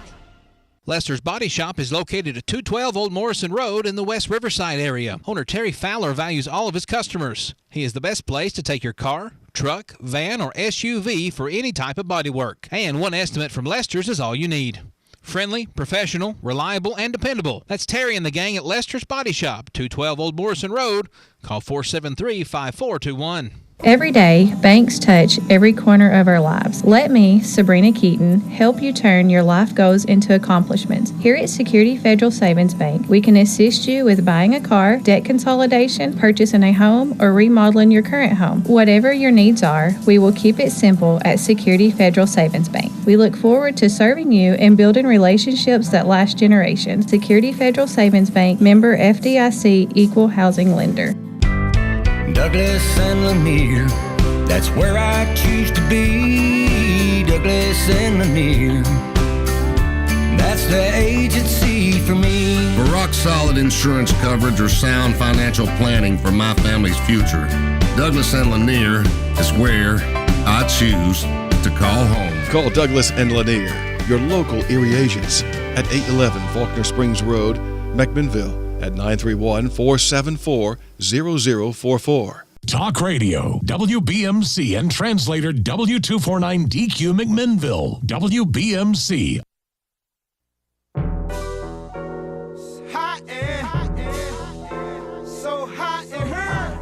Lester's Body Shop is located at 212 Old Morrison Road in the West Riverside area. Owner Terry Fowler values all of his customers. He is the best place to take your car, truck, van, or SUV for any type of body work. And one estimate from Lester's is all you need. Friendly, professional, reliable, and dependable. That's Terry and the gang at Lester's Body Shop, 212 Old Morrison Road. Call 473-5421. Every day, banks touch every corner of our lives. Let me, Sabrina Keaton, help you turn your life goals into accomplishments. Here at Security Federal Savings Bank, we can assist you with buying a car, debt consolidation, purchasing a home, or remodeling your current home. Whatever your needs are, we will keep it simple at Security Federal Savings Bank. We look forward to serving you and building relationships that last generations. Security Federal Savings Bank, member FDIC, equal housing lender. Douglas and Lanier, that's where I choose to be. Douglas and Lanier, that's the agency for me. For rock solid insurance coverage or sound financial planning for my family's future, Douglas and Lanier is where I choose to call home. Call Douglas and Lanier, your local Erie agents, at 811 Faulkner Springs Road, McMinnville, at 931-474-0044. Talk Radio, WBMC, and translator W249DQ McMinnville, WBMC. Hot and so hot in her.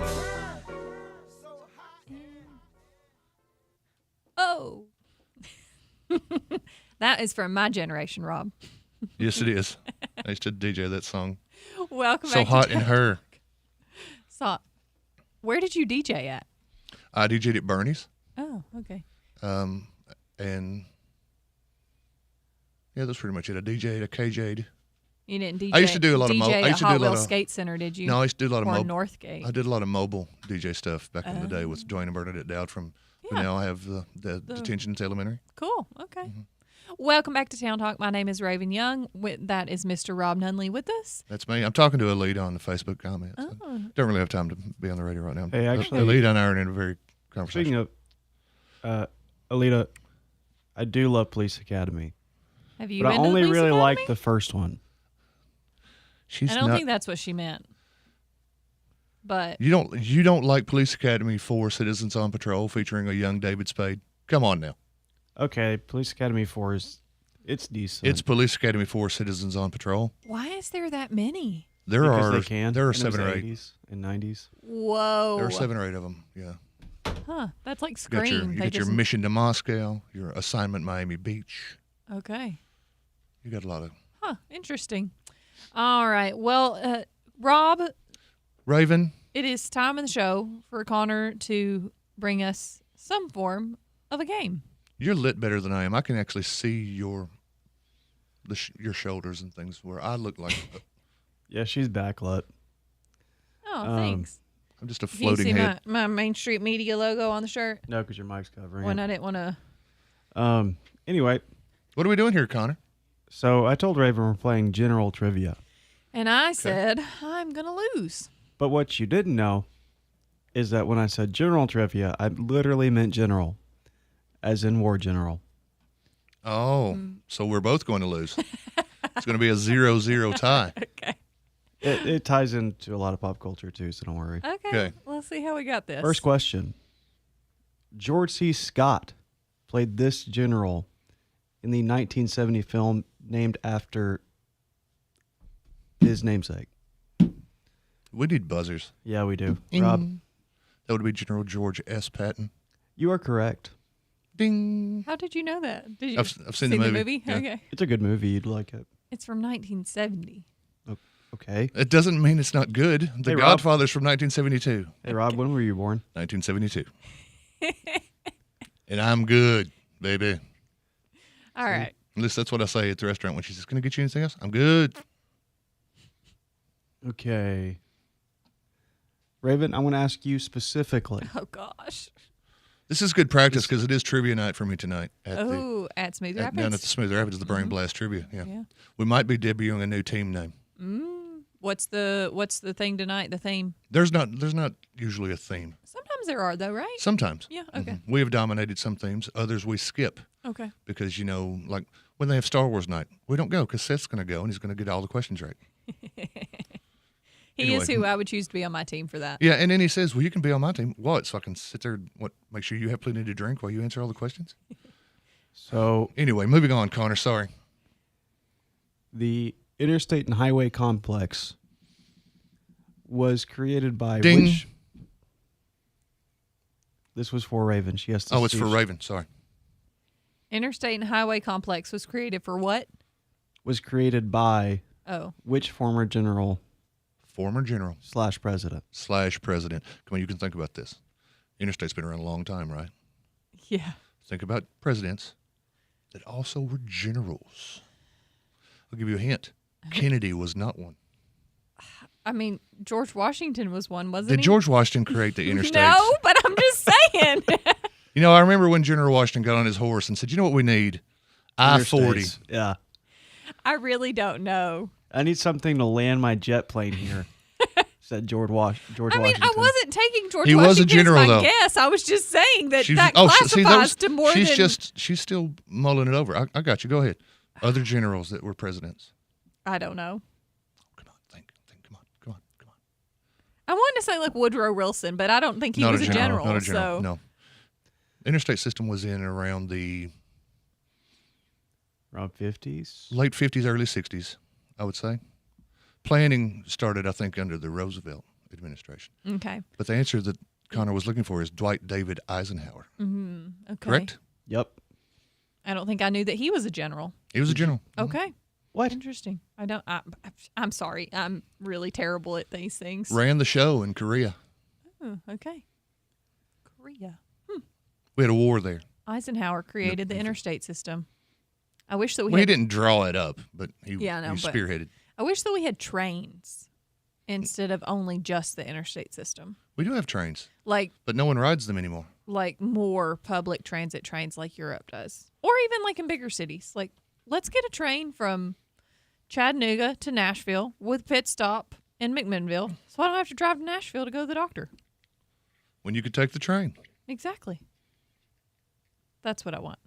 Oh. That is from my generation, Rob. Yes, it is. I used to DJ that song. Welcome So back to hot in Talk. her. So, where did you DJ at? I DJ'd at Bernie's. Oh, okay. And yeah, that's pretty much it. I DJ'd, I KJ'd. You didn't DJ. I used to do a lot of DJ I used to do a Hot lot Wheels of Skate Center, did you? No, I used to do a lot of or mobile. Northgate. I did a lot of mobile DJ stuff back in the day with Dwayne and Bernadette Dowd from. Who now I have the detention at Elementary. Cool. Okay. Welcome back to Town Talk. My name is Raven Young. That is Mr. Rob Nunley with us. That's me. I'm talking to Alita on the Facebook comments. Oh. Don't really have time to be on the radio right now. Hey, actually, Alita and I are in a very conversation. Speaking of Alita, I do love Police Academy. Have you but been I to only Police really Academy? like the first one. She's I don't not, think that's what she meant. But You don't like Police Academy 4 Citizens on Patrol featuring a young David Spade? Come on now. Okay, Police Academy 4 it's decent. It's Police Academy 4 Citizens on Patrol. why is there that many? There Because are they can. there are And it was 7 or 8. 80s and 90s. Whoa. There are 7 or 8 of them. Yeah. Huh. That's like You got Scream. your, They your just- Mission to Moscow, your Assignment Miami Beach. Okay. You got a lot of Huh. Interesting. All right. Well, Rob, Raven. it is time in the show for Connor to bring us some form of a game. You're lit better than I am. I can actually see your shoulders and things where I look like. Yeah, she's backlit. Oh, thanks. I'm just a Can you floating see head. my Main Street Media logo on the shirt? No, because your mic's covering When it. I didn't want to. Anyway, What are we doing here, Connor? So I told Raven we're playing general trivia. And I said, I'm going to lose. But what you didn't know is that when I said general trivia, I literally meant general, as in war general. Oh, so we're both going to lose. It's going to be a 0-0 tie. Okay. It ties into a lot of pop culture, too, so don't worry. Okay. Let's see how we got this. First question. George C. Scott played this general in the 1970 film named after his namesake. We need buzzers. Yeah, we do. Rob? That would be General George S. Patton. You are correct. Ding. How did you know that? Did you I've seen the movie. Yeah. Okay. It's a good movie. You'd like it. It's from 1970. Okay. It doesn't mean it's not good. The Hey, Rob. Godfather's from 1972. Hey, Rob, when were you born? 1972. And I'm good, baby. All right. At least that's what I say at the restaurant when she says, "Can I get you anything else?" I'm good. Okay. Raven, I'm going to ask you specifically. Oh, gosh. This is good practice because it is trivia night for me tonight. At Smooth Rapids. Down at the Smooth Rapids, the Brain Blast Trivia. Yeah. Yeah. We might be debuting a new team name. What's the thing tonight? The theme? There's not usually a theme. Sometimes there are, though, right? Sometimes. Yeah. Okay. We have dominated some themes. Others we skip. Okay. Because, like when they have Star Wars night, we don't go because Seth's going to go and he's going to get all the questions right. He is who I would choose to be on my team for that. Yeah, and then he says, "Well, you can be on my team." What? So I can sit there and make sure you have plenty to drink while you answer all the questions? So anyway, moving on, Connor. Sorry. The Interstate and Highway Complex was created by Ding. which? This was for Raven. She has to. Oh, it's for Raven. Sorry. Interstate and Highway Complex was created for what? Was created by. Oh. Which former general? Former general / president. / president. Come on, you can think about this. Interstate's been around a long time, right? Yeah. Think about presidents that also were generals. I'll give you a hint. Kennedy was not one. I mean, George Washington was one, wasn't Did he? George Washington create the interstates? No, but I'm just saying. I remember when General Washington got on his horse and said, "You know what we need? I-40. Interstates. Yeah. I really don't know. I need something to land my jet plane here," said George Washington. I wasn't taking George He Washington was a general, as my though. guess. I was just saying that She's- classifies to more she's than... she's still mulling it over. I got you. Go ahead. Other generals that were presidents. I don't know. Come on, think. Come on. I wanted to say like Woodrow Wilson, but I don't think he Not was a general. Not a general. So No. Interstate system was in around the around 50s, late 50s, early 60s, I would say. Planning started, I think, under the Roosevelt administration. Okay. But the answer that Connor was looking for is Dwight David Eisenhower. Okay. Correct? Yep. I don't think I knew that he was a general. He was a general. Okay. What? Interesting. I'm sorry. I'm really terrible at these things. Ran the show in Korea. Oh, okay. Korea. We had a war there. Eisenhower created the interstate system. I wish that we Well, he had... didn't draw it up, but he Yeah, I know, but spearheaded. I wish that we had trains instead of only just the interstate system. We do have trains, Like but no one rides them anymore. more public transit trains like Europe does. Or even like in bigger cities. Like, let's get a train from Chattanooga to Nashville with pit stop in McMinnville so I don't have to drive to Nashville to go to the doctor. When you could take the train. Exactly. That's what I want.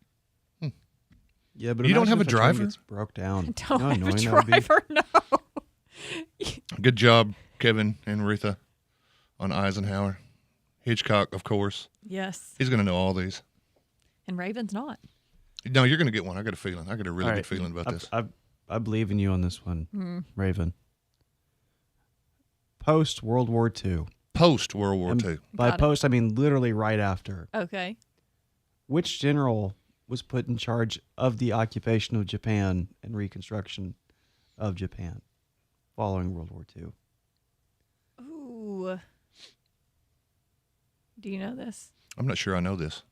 Yeah, but You don't imagine have if a train driver? gets broke down. I don't You know how have a annoying that would be? driver, no. Good job, Kevin and Aretha, on Eisenhower. Hitchcock, of course. Yes. He's going to know all these. And Raven's not. No, you're going to get one. I got a feeling. I got a really All good right. feeling about this. I believe in you on this one, Mm. Raven. Post World War II. Post World War II. By Got it. post, I mean literally right after. Okay. Which general was put in charge of the occupation of Japan and reconstruction of Japan following World War II? Ooh. Do you know this? I'm not sure I know this.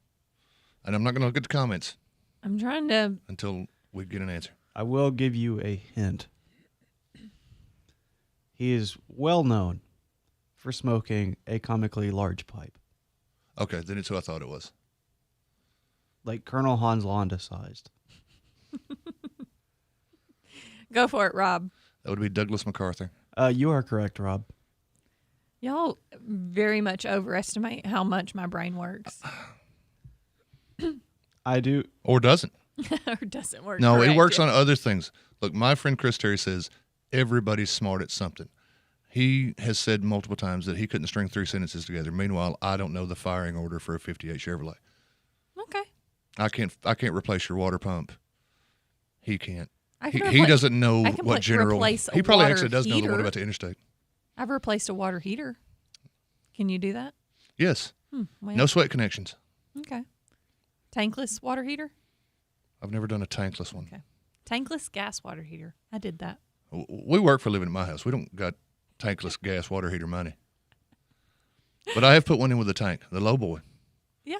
And I'm not going to look at the comments I'm trying to... until we get an answer. I will give you a hint. He is well known for smoking a comically large pipe, Okay, then it's who I thought it was. like Colonel Hans Landa sized. Go for it, Rob. That would be Douglas MacArthur. You are correct, Rob. Y'all very much overestimate how much my brain works. I do. Or doesn't. Or doesn't work. No, correct. it works on other things. Look, my friend Chris Terry says everybody's smart at something. He has said multiple times that he couldn't string 3 sentences together. Meanwhile, I don't know the firing order for a 58 Chevrolet. Okay. I can't replace your water pump. He can't. He repla- doesn't know I can what general. replace a He probably water actually does know the one heater. about the interstate. I've replaced a water heater. Can you do that? Yes. Well, No sweat connections. Okay. Tankless water heater? I've never done a tankless one. Okay. Tankless gas water heater. I did that. We work for a living at my house. We don't got tankless gas water heater money. But I have put one in with a tank, the low boy. Yeah.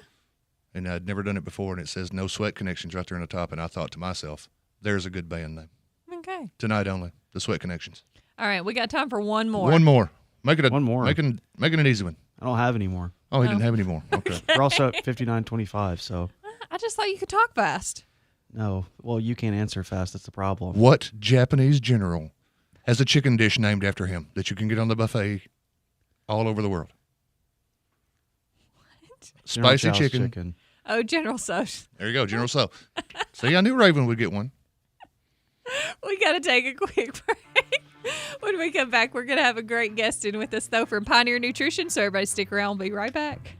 And I'd never done it before, and it says no sweat connections right there on the top. And I thought to myself, there's a good band name. Okay. Tonight only, the sweat connections. All right, we got time for one more. One more. Make it one more. Make it an easy one. I don't have any more. Oh, he didn't have any more. Okay. We're also at 59:25, so I just thought you could talk fast. no. Well, you can't answer fast. That's the problem. What Japanese general has a chicken dish named after him that you can get on the buffet all over the world? What? General Spicy Chow's chicken. Oh, General Soch. There you go, General So. See, I knew Raven would get one. We got to take a quick break. When we come back, we're going to have a great guest in with us, though, from Pioneer Nutrition. So everybody stick around. We'll be right back.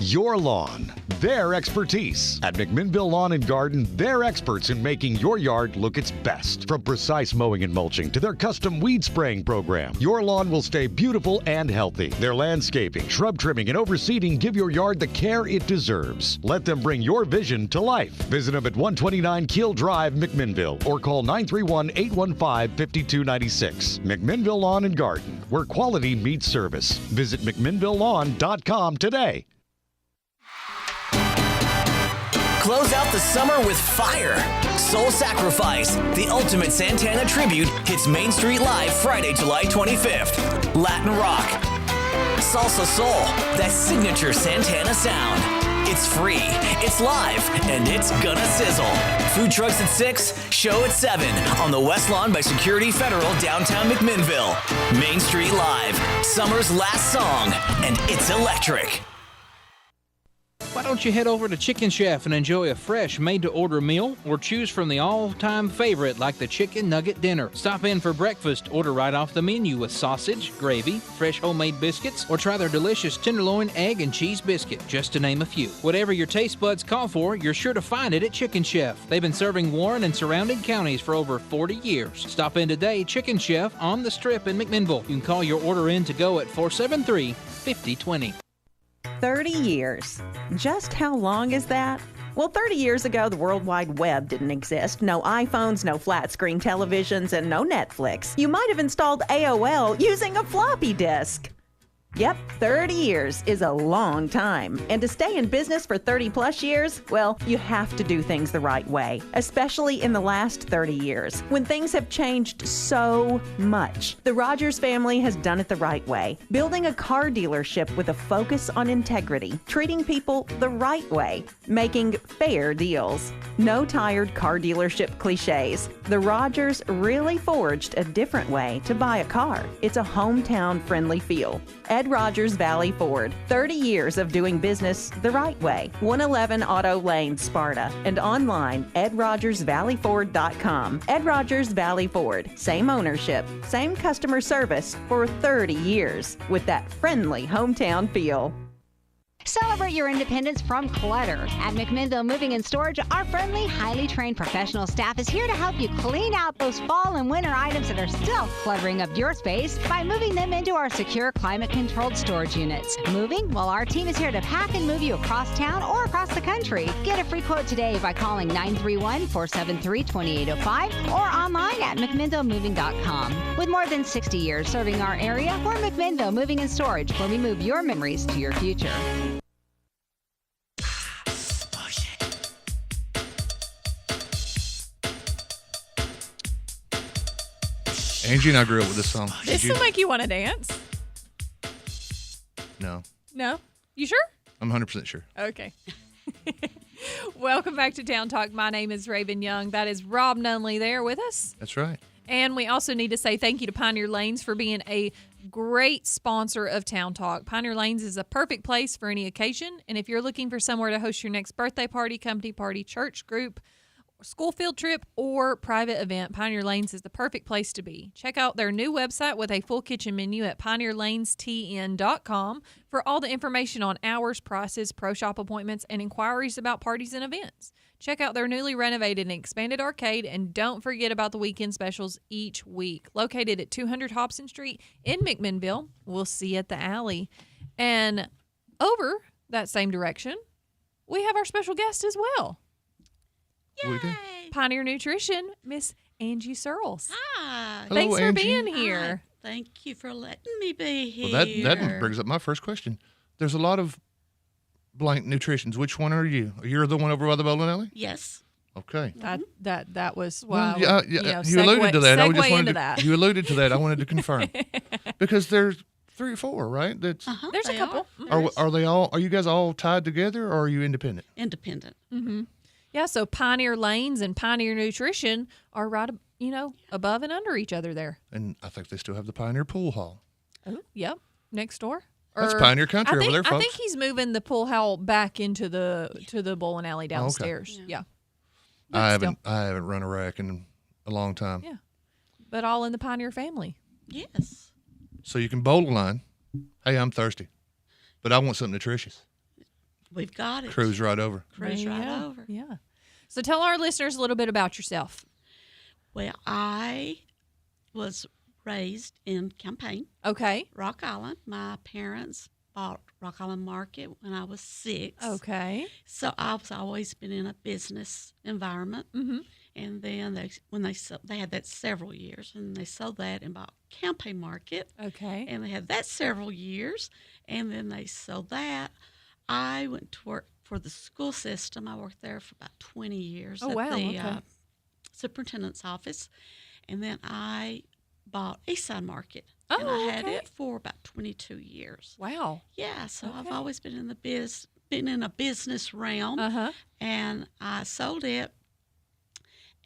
Your lawn, their expertise. At McMinnville Lawn and Garden, they're experts in making your yard look its best. From precise mowing and mulching to their custom weed spraying program, your lawn will stay beautiful and healthy. Their landscaping, shrub trimming, and overseeding give your yard the care it deserves. Let them bring your vision to life. Visit them at 129 Keel Drive, McMinnville, or call 931-815-5296. McMinnville Lawn and Garden, where quality meets service. Visit McMinnvilleLawn.com today. Close out the summer with fire. Soul Sacrifice, the ultimate Santana tribute, hits Main Street Live Friday, July 25th. Latin rock, salsa soul, that signature Santana sound. It's free, it's live, and it's gonna sizzle. Food trucks at 6, show at 7 on the West Lawn by Security Federal, downtown McMinnville. Main Street Live, summer's last song, and it's electric. Why don't you head over to Chicken Chef and enjoy a fresh made-to-order meal, or choose from the all-time favorite like the Chicken Nugget Dinner. Stop in for breakfast, order right off the menu with sausage, gravy, fresh homemade biscuits, or try their delicious tenderloin, egg, and cheese biscuit, just to name a few. Whatever your taste buds call for, you're sure to find it at Chicken Chef. They've been serving Warren and surrounding counties for over 40 years. Stop in today, Chicken Chef on the Strip in McMinnville. You can call your order in to go at 473-5020. 30 years. Just how long is that? Well, 30 years ago, the World Wide Web didn't exist. No iPhones, no flat-screen televisions, and no Netflix. You might have installed AOL using a floppy disk. Yep, 30 years is a long time. And to stay in business for 30 plus years, well, you have to do things the right way, especially in the last 30 years, when things have changed so much. The Rogers family has done it the right way, building a car dealership with a focus on integrity, treating people the right way, making fair deals. No tired car dealership cliches. The Rogers really forged a different way to buy a car. It's a hometown-friendly feel. Ed Rogers Valley Ford. 30 years of doing business the right way. 111 Auto Lane, Sparta. And online, edrogersvalleyford.com. Ed Rogers Valley Ford. Same ownership, same customer service for 30 years with that friendly hometown feel. Celebrate your independence from clutter. At McMinnville Moving and Storage, our friendly, highly trained professional staff is here to help you clean out those fall and winter items that are still cluttering up your space by moving them into our secure, climate-controlled storage units. Moving? Well, our team is here to pack and move you across town or across the country. Get a free quote today by calling 931-473-2805 or online at McMinnvilleMoving.com. With more than 60 years serving our area, we're McMinnville Moving and Storage, where we move your memories to your future. Angie and I grew up with this song. This will make you want to dance. No. No? You sure? I'm 100% sure. Okay. Welcome back to Town Talk. My name is Raven Young. That is Rob Nunley there with us. That's right. And we also need to say thank you to Pioneer Lanes for being a great sponsor of Town Talk. Pioneer Lanes is a perfect place for any occasion. And if you're looking for somewhere to host your next birthday party, company party, church group, school field trip, or private event, Pioneer Lanes is the perfect place to be. Check out their new website with a full kitchen menu at pioneerlanestn.com for all the information on hours, prices, pro shop appointments, and inquiries about parties and events. Check out their newly renovated and expanded arcade, and don't forget about the weekend specials each week. Located at 200 Hobson Street in McMinnville. We'll see you at the alley. And over that same direction, we have our special guest as well. Yay. Pioneer Nutrition, Miss Angie Surles. Hi. Thanks Hello, for Angie. being here. Hi. Thank you for letting me be here. Well, that brings up my first question. There's a lot of blank nutritions. Which one are you? You're the one over by the bowling alley? Yes. Okay. That was Well, wow. you alluded to that. I just wanted to, that. You alluded to that. I wanted to confirm because there's 3 or 4, right? That's There's a couple. Are they all? Are you guys all tied together, or are you independent? Independent. Mm-hmm. Yeah, so Pioneer Lanes and Pioneer Nutrition are right, above and under each other there. And I think they still have the Pioneer Pool Hall. Oh, yep, next door. That's Pioneer Country over there, folks. I think he's moving the pool hall back into the bowling alley downstairs. Okay. Yeah. I haven't run a rack in a long time. Yeah, but all in the Pioneer family. Yes. So you can bowl a line. Hey, I'm thirsty, but I want something nutritious. We've got it. Cruise right over. Cruise right Yeah. over. Yeah. So tell our listeners a little bit about yourself. Well, I was raised in Campaign. Okay. Rock Island. My parents bought Rock Island Market when I was 6. Okay. So I've always been in a business environment. Mm-hmm. And then they had that several years, and they sold that and bought Campaign Market. Okay. And they had that several years, and then they sold that. I went to work for the school system. I worked there for about 20 years Oh, at wow. the Okay. superintendent's office. And then I bought Eastside Market. Oh, and I had okay. it for about 22 years. Wow. Yeah, so I've Okay. always been in the been in a business realm. Uh-huh. And I sold it.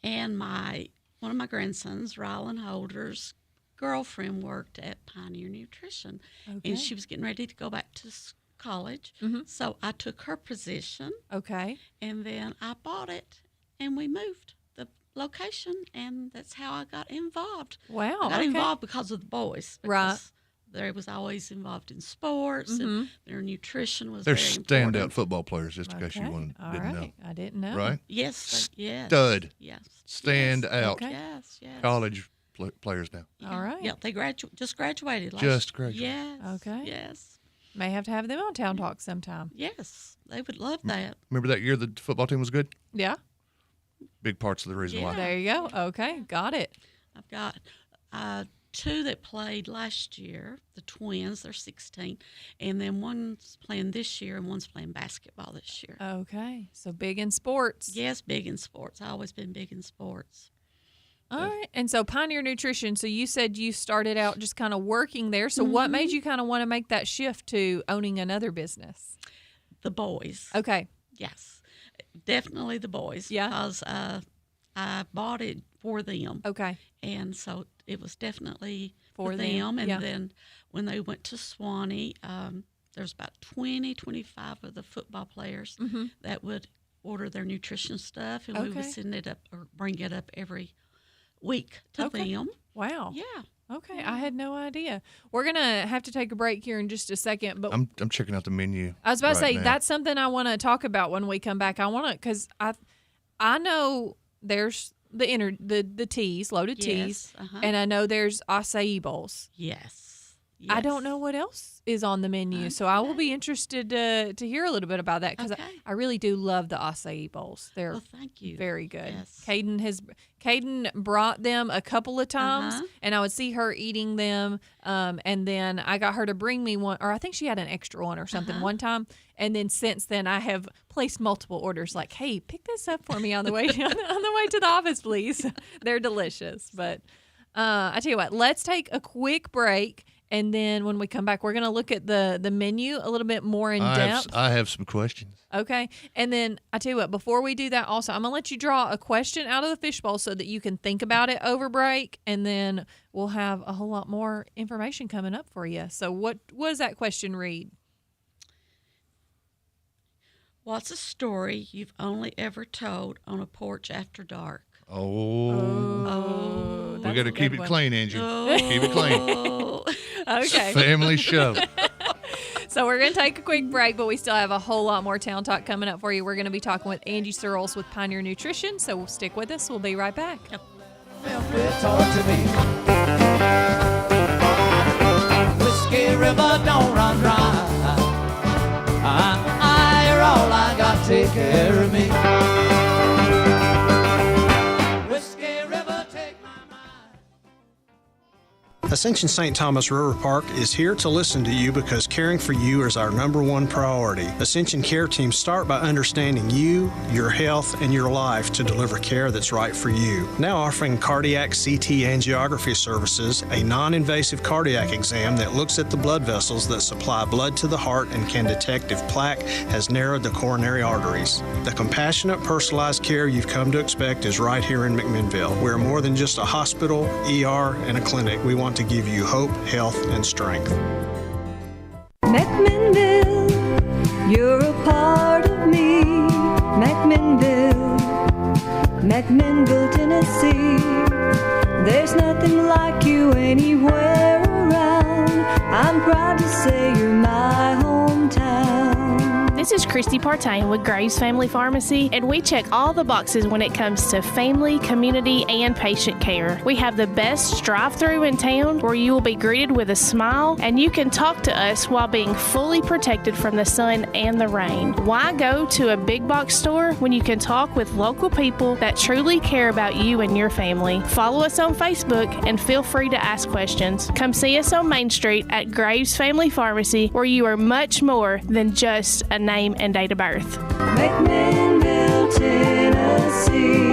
And one of my grandsons, Rylan Holder's girlfriend, worked at Pioneer Nutrition. Okay. And she was getting ready to go back to college. Mhm. So I took her position. Okay. And then I bought it, and we moved the location, and that's how I got involved. Wow. I got okay. involved because of the boys. Right. Because they was always involved in sports, and their nutrition was They're very standout important. football players, just in case you Okay. All didn't right. know. I didn't know. Right? Yes. Yes. Stud. Yes. Stand yes. out. Okay. Yes. Yes. College players now. All right. Yep. They just graduated. Just graduated. Yes. Okay. Yes. May have to have them on Town Talk sometime. Yes. They would love that. Remember that year the football team was good? Yeah. Big parts of the reason why. There you go. Okay. Got it. I've got 2 that played last year, the twins. They're 16, and then one's playing this year, and one's playing basketball this year. Okay. So big in sports. Yes, big in sports. I've always been big in sports. All right. And so Pioneer Nutrition, so you said you started out just kind of working there. So what made you kind of want to make that shift to owning another business? The boys. Okay. Yes, definitely the boys. Yeah. Because I bought it for them. Okay. And so it was definitely For for them, them. And yeah. then when they went to Swanee, there's about 25 of the football players that would order their nutrition stuff, and we would Okay. send it up or bring it up every week to Okay. them. Wow. Yeah. Okay. I had no idea. We're going to have to take a break here in just a second. But I'm checking out the menu. I was about to right say, now. that's something I want to talk about when we come back. I want to, because I know there's the teas, loaded teas, Yes, and I know there's acai bowls. Yes. I don't know what else is on the menu, so I will be interested to hear a little bit about that because Okay. I really do love the acai bowls. They're Well, thank you. very good. Yes. Caden brought them a couple of times, and I would see her eating them, and then I got her to bring me one, or I think she had an extra one or something one time, and then since then I have placed multiple orders. Like, hey, pick this up for me on the way on the way to the office, please. They're delicious. But I tell you what, let's take a quick break. And then when we come back, we're going to look at the menu a little bit more in depth. I have some questions. Okay. And then I tell you what, before we do that also, I'm going to let you draw a question out of the fishbowl so that you can think about it over break. And then we'll have a whole lot more information coming up for you. So what does that question read? What's a story you've only ever told on a porch after dark? Oh. We that's got a to keep good it one. clean, Angie. Keep it clean. Okay. Family show. So we're going to take a quick break, but we still have a whole lot more Town Talk coming up for you. We're going to be talking with Angie Surles with Pioneer Nutrition, so stick with us. We'll be right back. Talk to me. Whiskey River don't run dry. You're all I got. Take care of me. Whiskey River, take my Ascension St. Thomas River Park is here to listen to you because caring for you is our #1 priority. Ascension Care Teams start by understanding you, your health, and your life to deliver care that's right for you. Now offering cardiac CT angiography services, a non-invasive cardiac exam that looks at the blood vessels that supply blood to the heart and can detect if plaque has narrowed the coronary arteries. The compassionate, personalized care you've come to expect is right here in McMinnville. We're more than just a hospital, ER, and a clinic. We want to give you hope, health, and strength. McMinnville, you're a part of me. McMinnville, Tennessee. There's nothing like you anywhere around. I'm proud to say you're my hometown. This is Christy Partain with Graves Family Pharmacy, and we check all the boxes when it comes to family, community, and patient care. We have the best drive-thru in town where you will be greeted with a smile, and you can talk to us while being fully protected from the sun and the rain. Why go to a big box store when you can talk with local people that truly care about you and your family? Follow us on Facebook and feel free to ask questions. Come see us on Main Street at Graves Family Pharmacy, where you are much more than just a name and date of birth. McMinnville, Tennessee.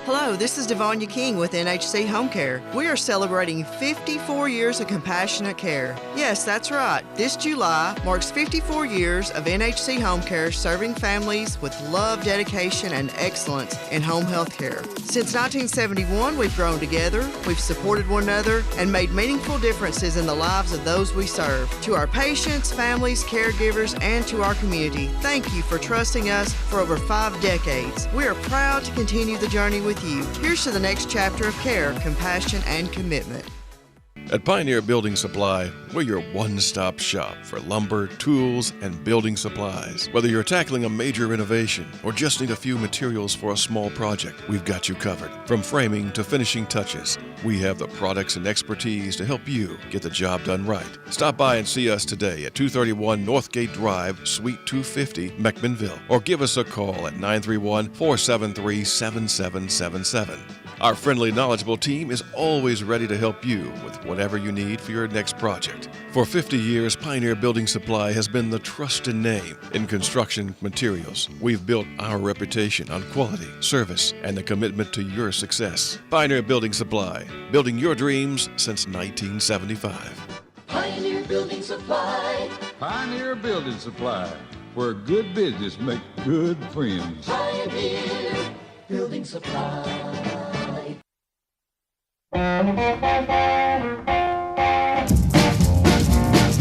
Hello, this is Devonia King with NHC Home Care. We are celebrating 54 years of compassionate care. Yes, that's right. This July marks 54 years of NHC Home Care serving families with love, dedication, and excellence in home health care. Since 1971, we've grown together, we've supported one another, and made meaningful differences in the lives of those we serve. To our patients, families, caregivers, and to our community, thank you for trusting us for over 5 decades. We are proud to continue the journey with you. Here's to the next chapter of care, compassion, and commitment. At Pioneer Building Supply, we're your one-stop shop for lumber, tools, and building supplies. Whether you're tackling a major renovation or just need a few materials for a small project, we've got you covered. From framing to finishing touches, we have the products and expertise to help you get the job done right. Stop by and see us today at 231 Northgate Drive, Suite 250, McMinnville, or give us a call at 931-473-7777. Our friendly, knowledgeable team is always ready to help you with whatever you need for your next project. For 50 years, Pioneer Building Supply has been the trusted name in construction materials. We've built our reputation on quality, service, and the commitment to your success. Pioneer Building Supply, building your dreams since 1975. Pioneer Building Supply. Pioneer Building Supply, where good business makes good friends. Pioneer Building Supply.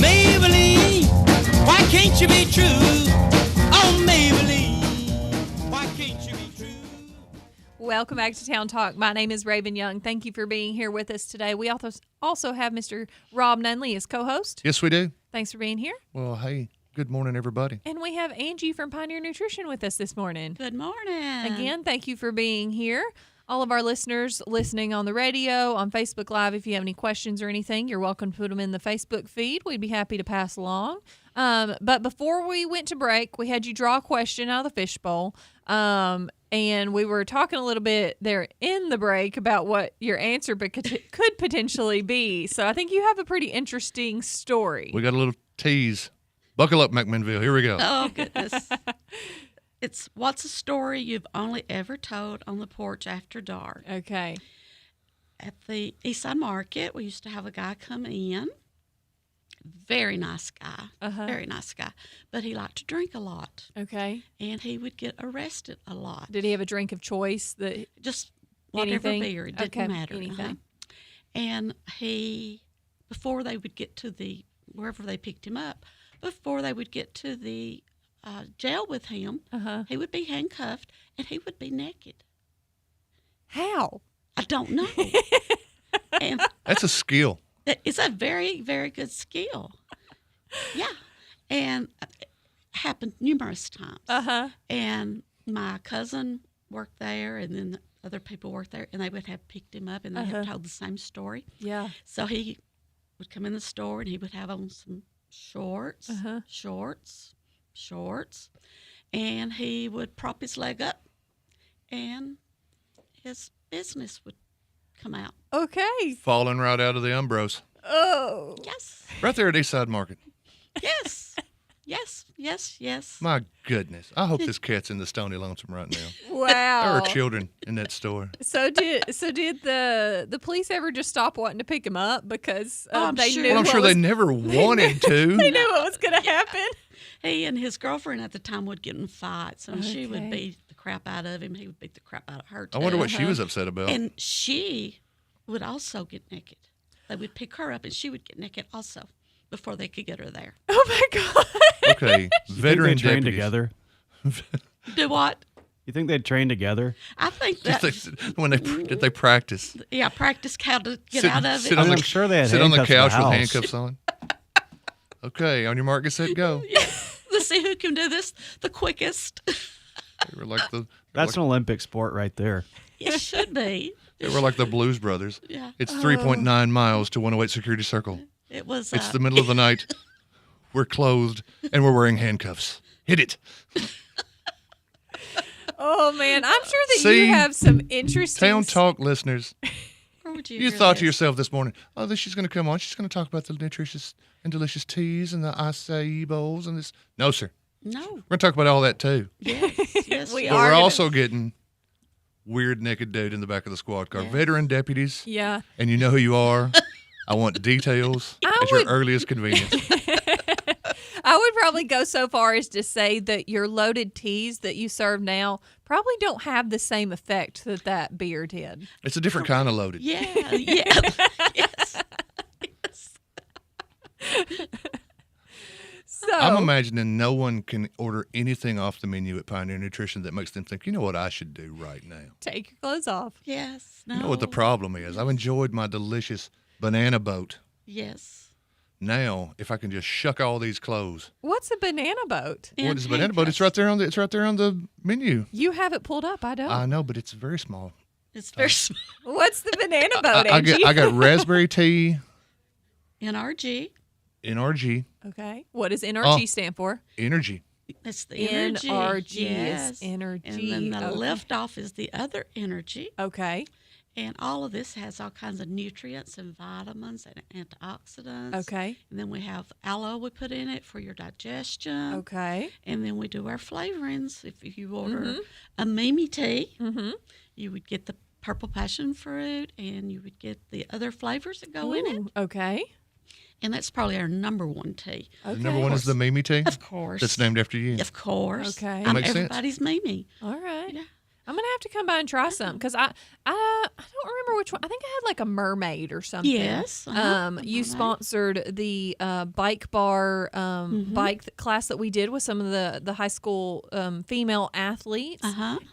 Maybelline, why can't you be true? Oh, Maybelline, why can't you be true? Welcome back to Town Talk. My name is Raven Young. Thank you for being here with us today. We also have Mr. Rob Nunley as co-host. Yes, we do. Thanks for being here. Well, hey, good morning, everybody. And we have Angie from Pioneer Nutrition with us this morning. Good morning. Again, thank you for being here. All of our listeners listening on the radio, on Facebook Live, if you have any questions or anything, you're welcome to put them in the Facebook feed. We'd be happy to pass along. But before we went to break, we had you draw a question out of the fishbowl. And we were talking a little bit there in the break about what your answer could potentially be. So I think you have a pretty interesting story. We got a little tease. Buckle up, McMinnville. Here we go. Oh, goodness. It's what's a story you've only ever told on the porch after dark? Okay. At the Eastside Market, we used to have a guy come in. Very nice guy. Very nice guy. But he liked to drink a lot. Okay. And he would get arrested a lot. Did he have a drink of choice? Just whatever anything? beer. It didn't matter. Anything. And before they would get to wherever they picked him up, before they would get to the jail with him, he would be handcuffed and he would be naked. How? I don't know. And that's a skill. It's a very, very good skill. Yeah. And it happened numerous times. And my cousin worked there, and then other people worked there, and they would have picked him up, and they had told the same story. Yeah. So he would come in the store, and he would have on some shorts, and he would prop his leg up, and his business would come out. Okay. Falling right out of the umbros. Oh. Yes. Right there at Eastside Market. Yes. Yes. My goodness. I hope this cat's in the Stony Lonesome right now. Wow. There are children in that store. So did the police ever just stop wanting to pick him up because they knew? Well, I'm sure they never wanted to. They knew what was going to happen. He and his girlfriend at the time would get in fights, and she would beat the crap out of him. He would beat the crap out of her, too. I wonder what she was upset about. And she would also get naked. They would pick her up, and she would get naked also before they could get her there. Oh, my God. Okay, veteran they train deputies. together. Do what? You think they'd train together? I think that Did they practice? Yeah, practice how to get out of it. Sit on I'm sure they had sit on the handcuffs in the couch with house. handcuffs on. Okay, on your mark, get set, go. Let's see who can do this the quickest. We're like That's an Olympic sport right there. It should be. We're like the Blues Brothers. Yeah. It's 3.9 miles to 108 Security Circle. It was. It's the middle of the night. We're clothed and we're wearing handcuffs. Hit it. Oh, man. I'm sure that See? you have some interesting... Town Talk listeners. Where would you You hear thought this? to yourself this morning, oh, she's going to come on. She's going to talk about the nutritious and delicious teas and the acai bowls and this. No, sir. No. We're going to talk about all that too. Yes. We But are we're gonna- also getting weird naked dude in the back of the squad car. Yeah. Veteran deputies. Yeah. And you know who you are. I want details at your earliest convenience. I would probably go so far as to say that your loaded teas that you serve now probably don't have the same effect that beer did. It's a different kind of loaded. Yeah. Yes. So I'm imagining no one can order anything off the menu at Pioneer Nutrition that makes them think, you know what I should do right now. take your clothes off. Yes. No. You know what the problem is? I've enjoyed my delicious banana boat. Yes. Now, if I can just shuck all these clothes. What's a banana boat? What is a banana boat? It's right there on the menu. You have it pulled up. I don't. I know, but it's very small. It's very small. What's the banana boat, I Angie? got raspberry tea, NRG. NRG, Okay. What does NRG stand for? energy. It's the energy. NRG Yes. is energy. And then the Okay. left off is the other energy. Okay. And all of this has all kinds of nutrients and vitamins and antioxidants. Okay. And then we have aloe we put in it for your digestion. Okay. And then we do our flavorings. If you order Mhm. a Mimi tea, Mm-hmm. you would get the purple passion fruit and you would get the other flavors that go in it. Okay. And that's probably our number one tea. The number one is the Mimi tea? Of course. That's named after you. Of course. Okay. That I'm makes sense. everybody's Mimi. All right. Yeah. I'm gonna have to come by and try some because I don't remember which one. I think I had like a mermaid or something. Yes, a You mermaid. sponsored the bike bar bike class that we did with some of the high school female athletes.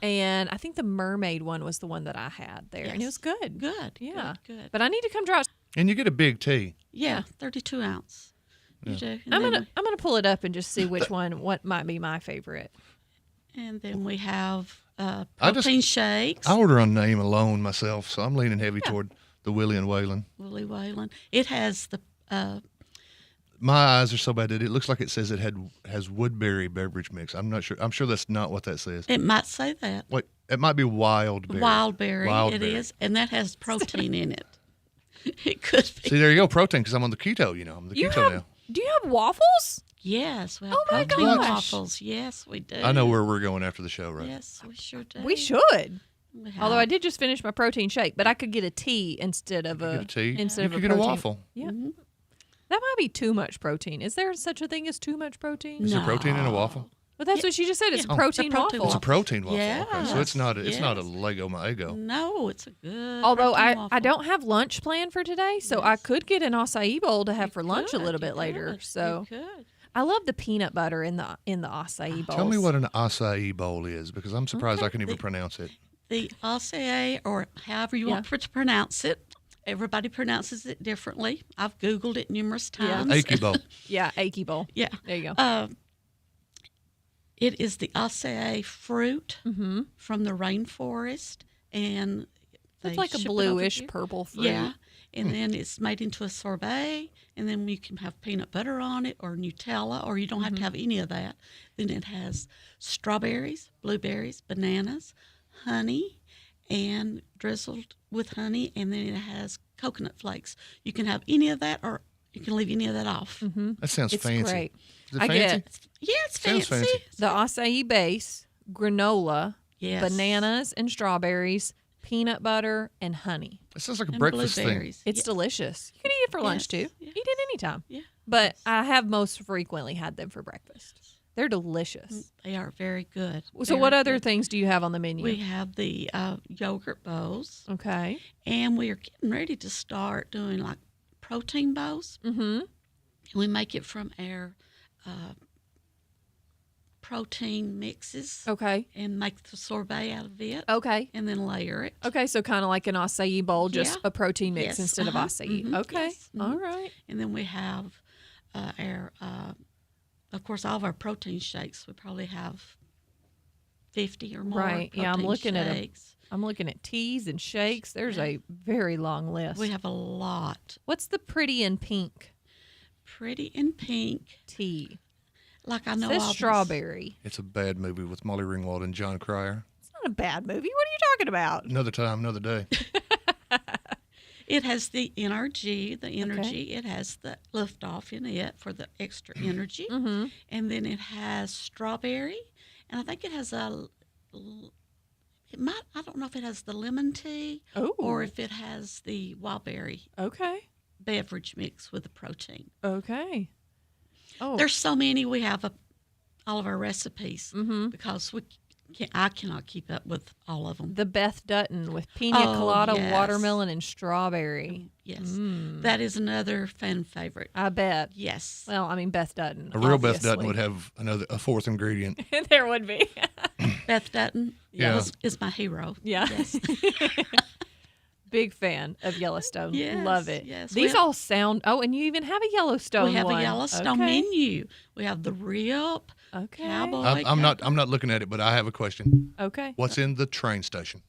And I think the mermaid one was the one that I had there, and it was good. Good. Yeah. Good. But I need to come try. And you get a big tea. Yeah, 32 ounce. You do. And I'm then, gonna pull it up and just see what might be my favorite. and then we have I protein shakes. I order on name alone myself, so I'm leaning heavy toward the Willie and Waylon. Willie Whalen. It has the My eyes are so bad that it looks like it says it has woodberry beverage mix. I'm not sure. I'm sure that's not what that says. it might say that. What? It might be wild berry. Wild berry. Wild It berry. is. And that has protein in it. It could be. See, there you go, protein, because I'm on the keto. You know, I'm the keto now. Do you have waffles? Yes, we have Oh my protein gosh. waffles. Yes, we do. I know where we're going after the show, right? Yes, we sure do. We should. We have- Although I did just finish my protein shake, but I could get a tea instead of Get a tea. instead You of could a get a protein. waffle. Yeah. That might be too much protein. Is there such a thing as too much protein? Is there protein in a waffle? But that's what she just said. It's a Oh. protein protein waffle. It's a protein waffle. Yeah. Okay, so it's not a Yes. Lego Maego. No, it's a good. Although protein I waffle. don't have lunch planned for today, so I could get an acai bowl to have for lunch a little bit later. So You could. I love the peanut butter in the acai bowls. Tell me what an acai bowl is, because I'm surprised I can even pronounce it. The acai, or however you want to pronounce it, everybody pronounces it differently. I've Googled it numerous times. Acai bowl. Yeah, acai bowl. Yeah. There you go. It is the acai fruit from the rainforest, and It's they like a ship it over bluish here. purple fruit. Yeah, and then it's made into a sorbet, and then you can have peanut butter on it or Nutella, or you don't have to have any of that. Then it has strawberries, blueberries, bananas, honey, and drizzled with honey, and then it has coconut flakes. You can have any of that, or you can leave any of that off. That sounds It's fancy. great. Is it I fancy? get Yeah, it's Sounds fancy. fancy. the acai base, granola, Yes. bananas and strawberries, peanut butter, and honey. It sounds like a And breakfast thing. blueberries. It's delicious. You can eat it for lunch Yes. too. Eat it anytime. Yeah. But I have most frequently had them for breakfast. They're delicious. They are very good. So Very what other good. things do you have on the menu? We have the yogurt bowls. Okay. And we are getting ready to start doing like protein bowls. Mm-hmm. And we make it from our protein mixes. Okay. And make the sorbet out of it. Okay. And then layer it. Okay, so kind of like an acai bowl, just Yeah. a protein mix Yes, instead of uh-huh. acai. Mhm, Okay. yes, All mhm. right. And then we have of course, all of our protein shakes, we probably have 50 or more. Right. Yeah, I'm looking at shakes. I'm looking at teas and shakes. There's a very long list. We have a lot. What's the pretty in pink? Pretty in pink tea. Like I know It says all strawberry. It's a bad movie with Molly Ringwald and John Cryer. It's not a bad movie. What are you talking about? Another time, another day. It has the NRG, the energy. Okay. It has the liftoff in it for the extra energy. Mm-hmm. And then it has strawberry. And I think it has I don't know if it has the lemon tea or if it has the wild berry. Okay. Beverage mix with the protein. Okay. Oh. There's so many. We have all of our recipes because I cannot keep up with all of them. The Beth Dutton with pina colada, watermelon, and strawberry. Yes. That is another fan favorite. I bet. Yes. Well, I mean, Beth Dutton. A real Beth Dutton would have a fourth ingredient. There would be. Beth Dutton is my hero. Yeah. Yes. Big fan of Yellowstone. Yes, Love it. yes. These all sound. Oh, and you even have a Yellowstone. We have one. a Yellowstone menu. We have the rib. Okay. Cowboy. I'm not looking at it, but I have a question. Okay. What's in the train station?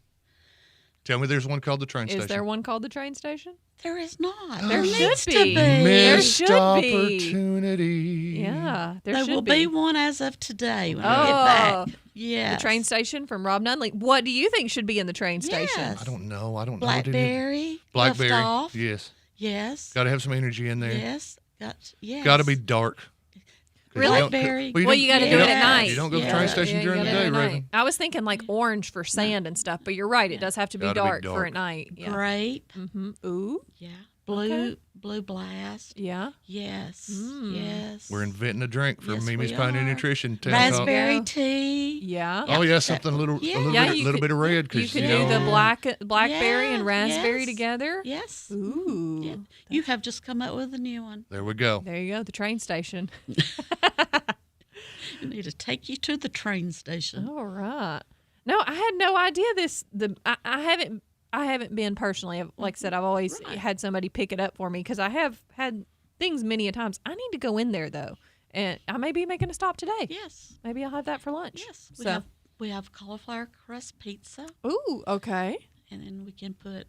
Tell me there's one called the train station. Is there one called the train station? There is not. There needs should to be. There Missed should opportunity. Yeah, there should will be one as of today when we get back. Yes. The train station from Rob Nunley. What do you think should be in the train station? I don't know. Blackberry. Blackberry. Liftoff. Yes. Yes. Got to have some energy in there. Yes. Got to be dark. Really? Blackberry. Well, you got to do it at night. You don't go to the train station during the day, Raven. I was thinking like orange for sand and stuff, but you're right. It does have to be dark for at night. Yeah. Grape. Mm-hmm. Ooh. Yeah. Blue Blast. Yeah. Yes. Yes. We're inventing a drink for Mimi's we Pioneer are. Nutrition. Raspberry tea. Yeah. Oh yeah, something a little bit of red. You could do the blackberry and raspberry together. Yes. Ooh. Yeah. You have just come up with a new one. There we go. There you go. The train station. I need to take you to the train station. All right. No, I had no idea I haven't been personally. Like I said, I've always had somebody pick it up for me because I have had things many a times. I need to go in there though, and I may be making a stop today. Yes. Maybe I'll have that for lunch. Yes. We have cauliflower crust pizza. Ooh, okay. And then we can put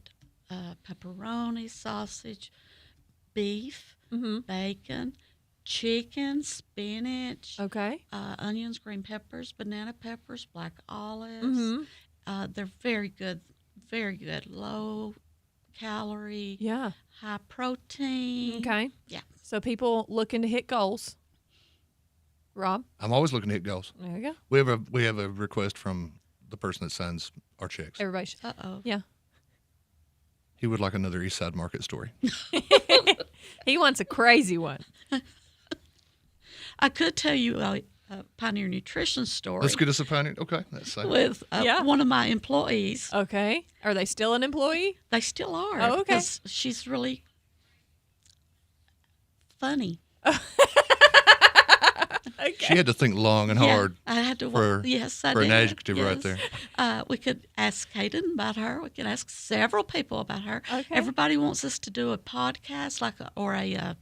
pepperoni, sausage, beef, bacon, chicken, spinach. Okay. Onions, green peppers, banana peppers, black olives. They're very good. Very good. Low calorie. Yeah. High protein. Okay. Yeah. So people looking to hit goals. Rob? I'm always looking to hit goals. There you go. We have a request from the person that signs our checks. Everybody should. Uh-oh. Yeah. He would like another East Side Market story. He wants a crazy one. I could tell you a Pioneer Nutrition story. Let's get us a Pioneer. Okay, that's safe. With one of my employees. Okay. Are they still an employee? They still are. Oh, okay. Because she's really funny. Okay. She had to think long and hard. I had to. For an adjective right there. We could ask Kaden about her. We could ask several people about her. Okay. Everybody wants us to do a podcast, or a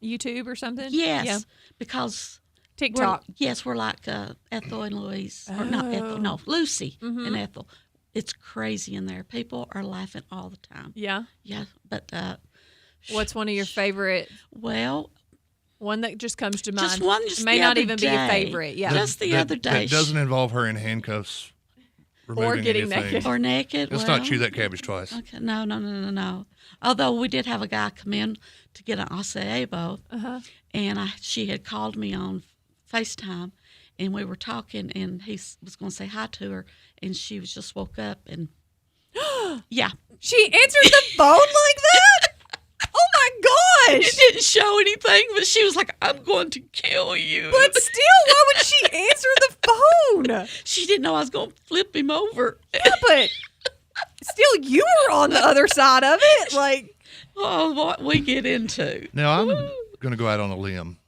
YouTube or something. Yes, yeah. Because TikTok. We're like Ethel and Louise, or not Ethel, no, Lucy and Ethel. It's crazy in there. People are laughing all the time. Yeah. Yeah, but what's one of your favorite? Well, one that just comes to mind. Just one. Just may the not other even day. be a favorite. Yeah. Just the other day. That doesn't involve her in handcuffs. Or getting anything. naked. Or naked. Let's not chew that cabbage twice. Okay. No. Although we did have a guy come in to get an acai, and she had called me on FaceTime, and we were talking, and he was going to say hi to her, and she was just woke up, and yeah. She answered the phone like that? Oh my gosh. It didn't show anything, but she was like, I'm going to kill you. But still, why would she answer the phone? She didn't know I was going to flip him over. Yeah, but still, you were on the other side of it. Like, oh, what we get into. Now, I'm going to go out on a limb,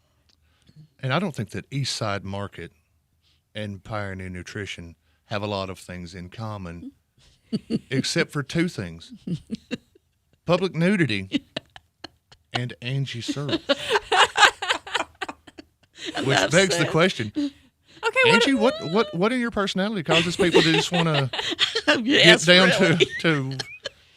and I don't think that East Side Market and Pioneer Nutrition have a lot of things in common, except for two things. Public nudity and Angie Surles. Which begs the question. Okay, Angie, what in your personality causes people to just want to Yes, get down really. to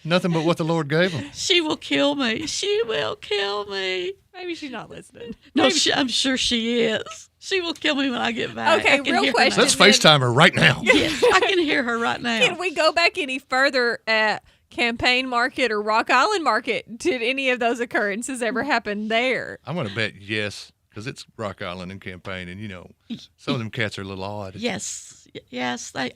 nothing but what the Lord gave them? She will kill me. She will kill me. Maybe she's not listening. No, I'm sure she is. She will kill me when I get back. Okay, I can real hear her question. now. Let's FaceTime her right now. Yes, I can hear her right now. Can we go back any further at Campaign Market or Rock Island Market? Did any of those occurrences ever happen there? I'm going to bet yes, because it's Rock Island and Campaign, and some of them cats are a little odd. Yes,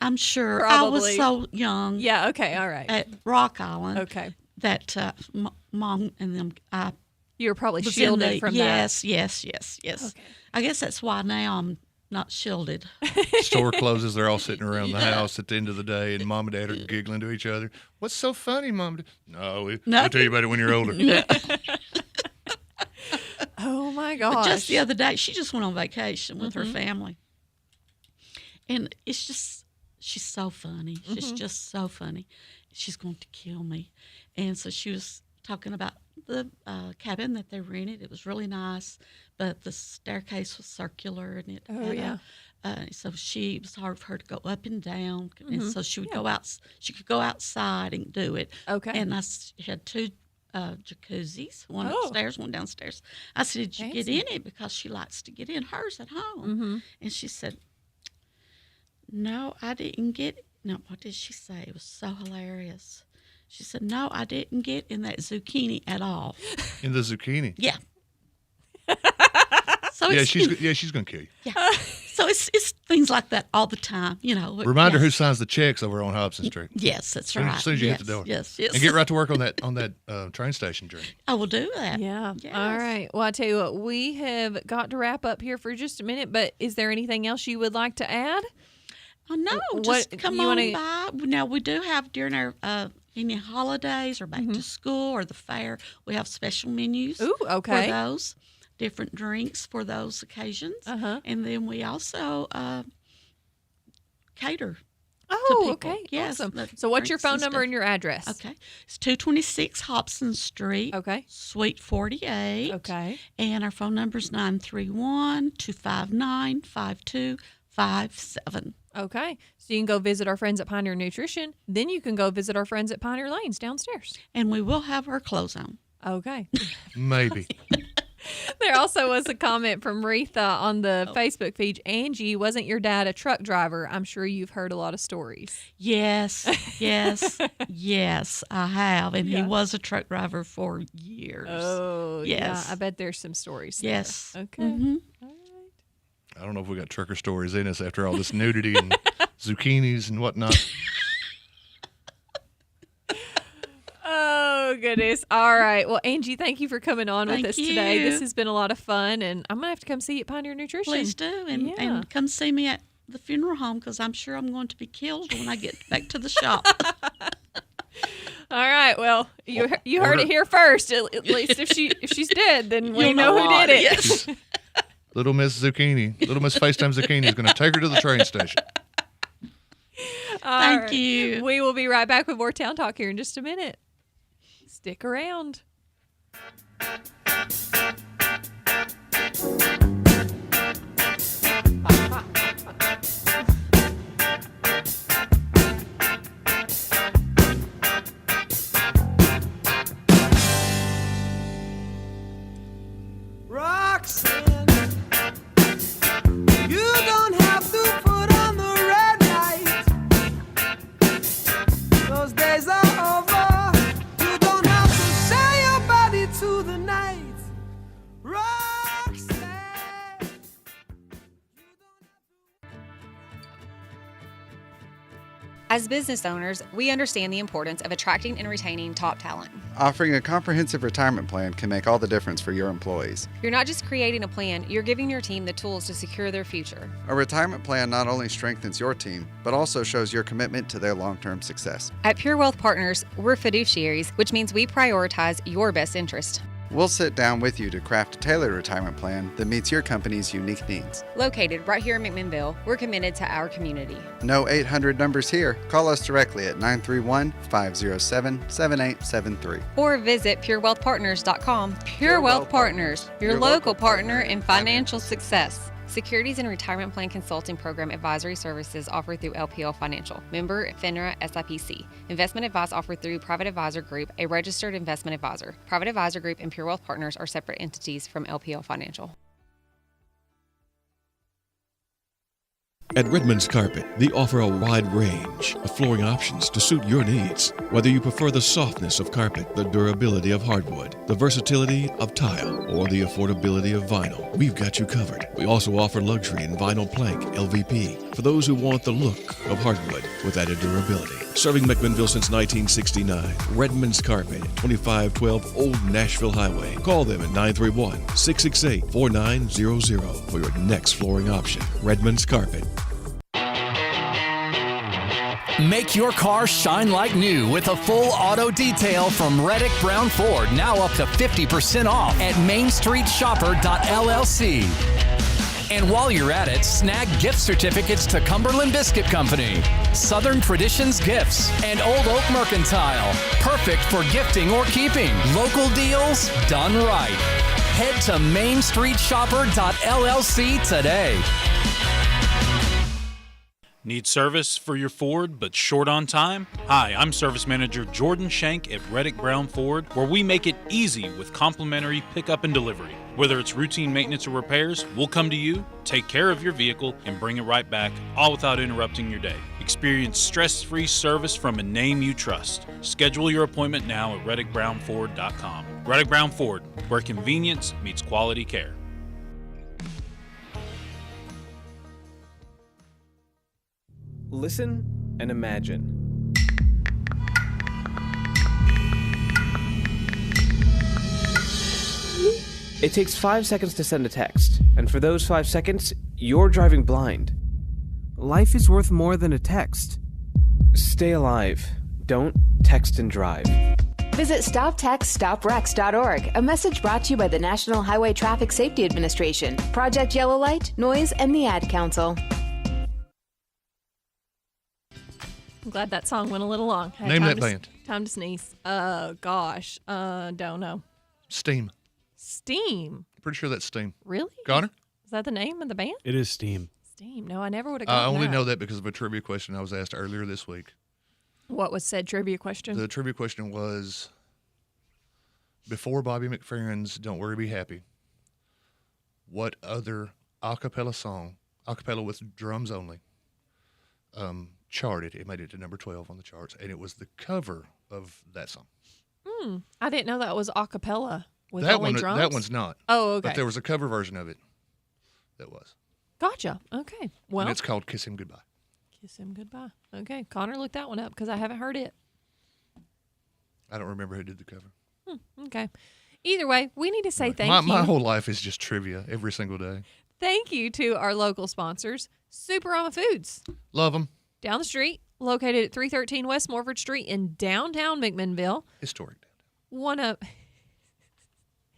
I'm sure. Probably. I was so young. Yeah, okay, all right. At Rock Island. Okay. That Mom and them, you were probably was shielded in the, from yes, that. Yes. Okay. I guess that's why now I'm not shielded. Store closes, they're all sitting around the house at the end of the day, and Mom and Dad are giggling to each other. What's so funny, Mom? No, we'll tell you about it when you're older. Oh, my But gosh. just the other day, she just went on vacation with her family. And it's just, she's so funny. She's just so funny. She's going to kill me. And so she was talking about the cabin that they rented. It was really nice, but the staircase was circular, and it so it was hard for her to go up and down, and so she would go out. She could go outside and do it. Okay. And she had two jacuzzis, one upstairs, one downstairs. I said, "Did you get in it?" Because she likes to get in hers at home. And she said, "No, I didn't get." No, what did she say? It was so hilarious. She said, "No, I didn't get in that zucchini at all." In the zucchini? Yeah. So she's going to kill you. Yeah. So it's things like that all the time, Reminder who signs the checks over on Hobson Street. Yes, that's right. As soon as you hit the door. Yes. And get right to work on that train station journey. I will do that. Yeah. Yes. All right. Well, I tell you what, we have got to wrap up here for just a minute, but is there anything else you would like to add? Oh, no, just come on by. Now, we do have during our any holidays or back to school or the fair, we have special menus for those, different drinks for those occasions. And then we also cater to people. Okay. Yes. Awesome. So what's your phone number and your address? Okay. It's 226 Hobson Street. Okay. Suite 48. Okay. And our phone number is 931-259-5257. Okay. So you can go visit our friends at Pioneer Nutrition. Then you can go visit our friends at Pioneer Lanes downstairs. And we will have our clothes on. Okay. Maybe. There also was a comment from Retha on the Facebook feed. Angie, wasn't your dad a truck driver? I'm sure you've heard a lot of stories. Yes, I have. And he was a truck driver for years. Oh, yes. Yeah. I bet there's some stories there. Yes. Okay. Mm-hmm. I don't know if we got trucker stories in us after all this nudity and zucchinis and whatnot. Oh, goodness. All right. Well, Angie, thank you for coming on with us today. This has been a lot of fun, and I'm going to have to come see you at Pioneer Nutrition. Please do. And come see me at the funeral home, because I'm sure I'm going to be killed when I get back to the shop. All right. Well, you heard it here first. At least if she's dead, then we You'll know who why. did it. Yes. Little Miss Zucchini, Little Miss FaceTime Zucchini is going to take her to the train station. Thank you. We will be right back with more Town Talk here in just a minute. Stick around. Roxanne, you don't have to put on the red light. Those days are over. You don't have to sell your body to the night. Roxanne. As business owners, we understand the importance of attracting and retaining top talent. Offering a comprehensive retirement plan can make all the difference for your employees. You're not just creating a plan, you're giving your team the tools to secure their future. A retirement plan not only strengthens your team, but also shows your commitment to their long-term success. At Pure Wealth Partners, we're fiduciaries, which means we prioritize your best interest. We'll sit down with you to craft a tailored retirement plan that meets your company's unique needs. Located right here in McMinnville, we're committed to our community. No 800 numbers here. Call us directly at 931-507-7873. Or visit purewealthpartners.com. Pure Wealth Partners, your local partner in financial success. Securities and Retirement Plan Consulting Program advisory services offered through LPL Financial. Member FINRA SIPC. Investment advice offered through Private Advisor Group, a registered investment advisor. Private Advisor Group and Pure Wealth Partners are separate entities from LPL Financial. At Redmond's Carpet, they offer a wide range of flooring options to suit your needs. Whether you prefer the softness of carpet, the durability of hardwood, the versatility of tile, or the affordability of vinyl, we've got you covered. We also offer luxury in vinyl plank LVP for those who want the look of hardwood with added durability. Serving McMinnville since 1969, Redmond's Carpet, 2512 Old Nashville Highway. Call them at 931-668-4900 for your next flooring option. Redmond's Carpet. Make your car shine like new with a full auto detail from Reddick Brown Ford, now up to 50% off at mainstreetshopper.llc. And while you're at it, snag gift certificates to Cumberland Biscuit Company, Southern Traditions Gifts, and Old Oak Mercantile. Perfect for gifting or keeping. Local deals done right. Head to mainstreetshopper.llc today. Need service for your Ford but short on time? Hi, I'm Service Manager Jordan Shank at Reddick Brown Ford, where we make it easy with complimentary pickup and delivery. Whether it's routine maintenance or repairs, we'll come to you, take care of your vehicle, and bring it right back, all without interrupting your day. Experience stress-free service from a name you trust. Schedule your appointment now at ReddickBrownFord.com. Reddick Brown Ford, where convenience meets quality care. Listen and imagine. It takes 5 seconds to send a text, and for those 5 seconds, you're driving blind. Life is worth more than a text. Stay alive. Don't text and drive. Visit StopTextStopWrecks.org, a message brought to you by the National Highway Traffic Safety Administration, Project Yellow Light, Noise, and the Ad Council. I'm glad that song went a little long. Name that band. Time to sneeze. Gosh. Don't know. Steam. Steam. Pretty sure that's Steam. Really? Connor? Is that the name of the band? It is Steam. Steam. No, I never would have gotten I only that. know that because of a trivia question I was asked earlier this week. What was said trivia question? The trivia question was, before Bobby McFerrin's Don't Worry, Be Happy, what other a cappella song, a cappella with drums only, charted? It made it to number 12 on the charts, and it was the cover of that song. I didn't know that was a cappella with that only one, drums. That one's not. Oh, okay. But there was a cover version of it that was. Gotcha. Okay. Well, and it's called Kiss Him Goodbye. Kiss Him Goodbye. Okay. Connor looked that one up because I haven't heard it. I don't remember who did the cover. Okay. Either way, we need to say thank you. My whole life is just trivia every single day. Thank you to our local sponsors, Superama Foods. Love them. Down the street, located at 313 West Morford Street in downtown McMinnville. Historic. One of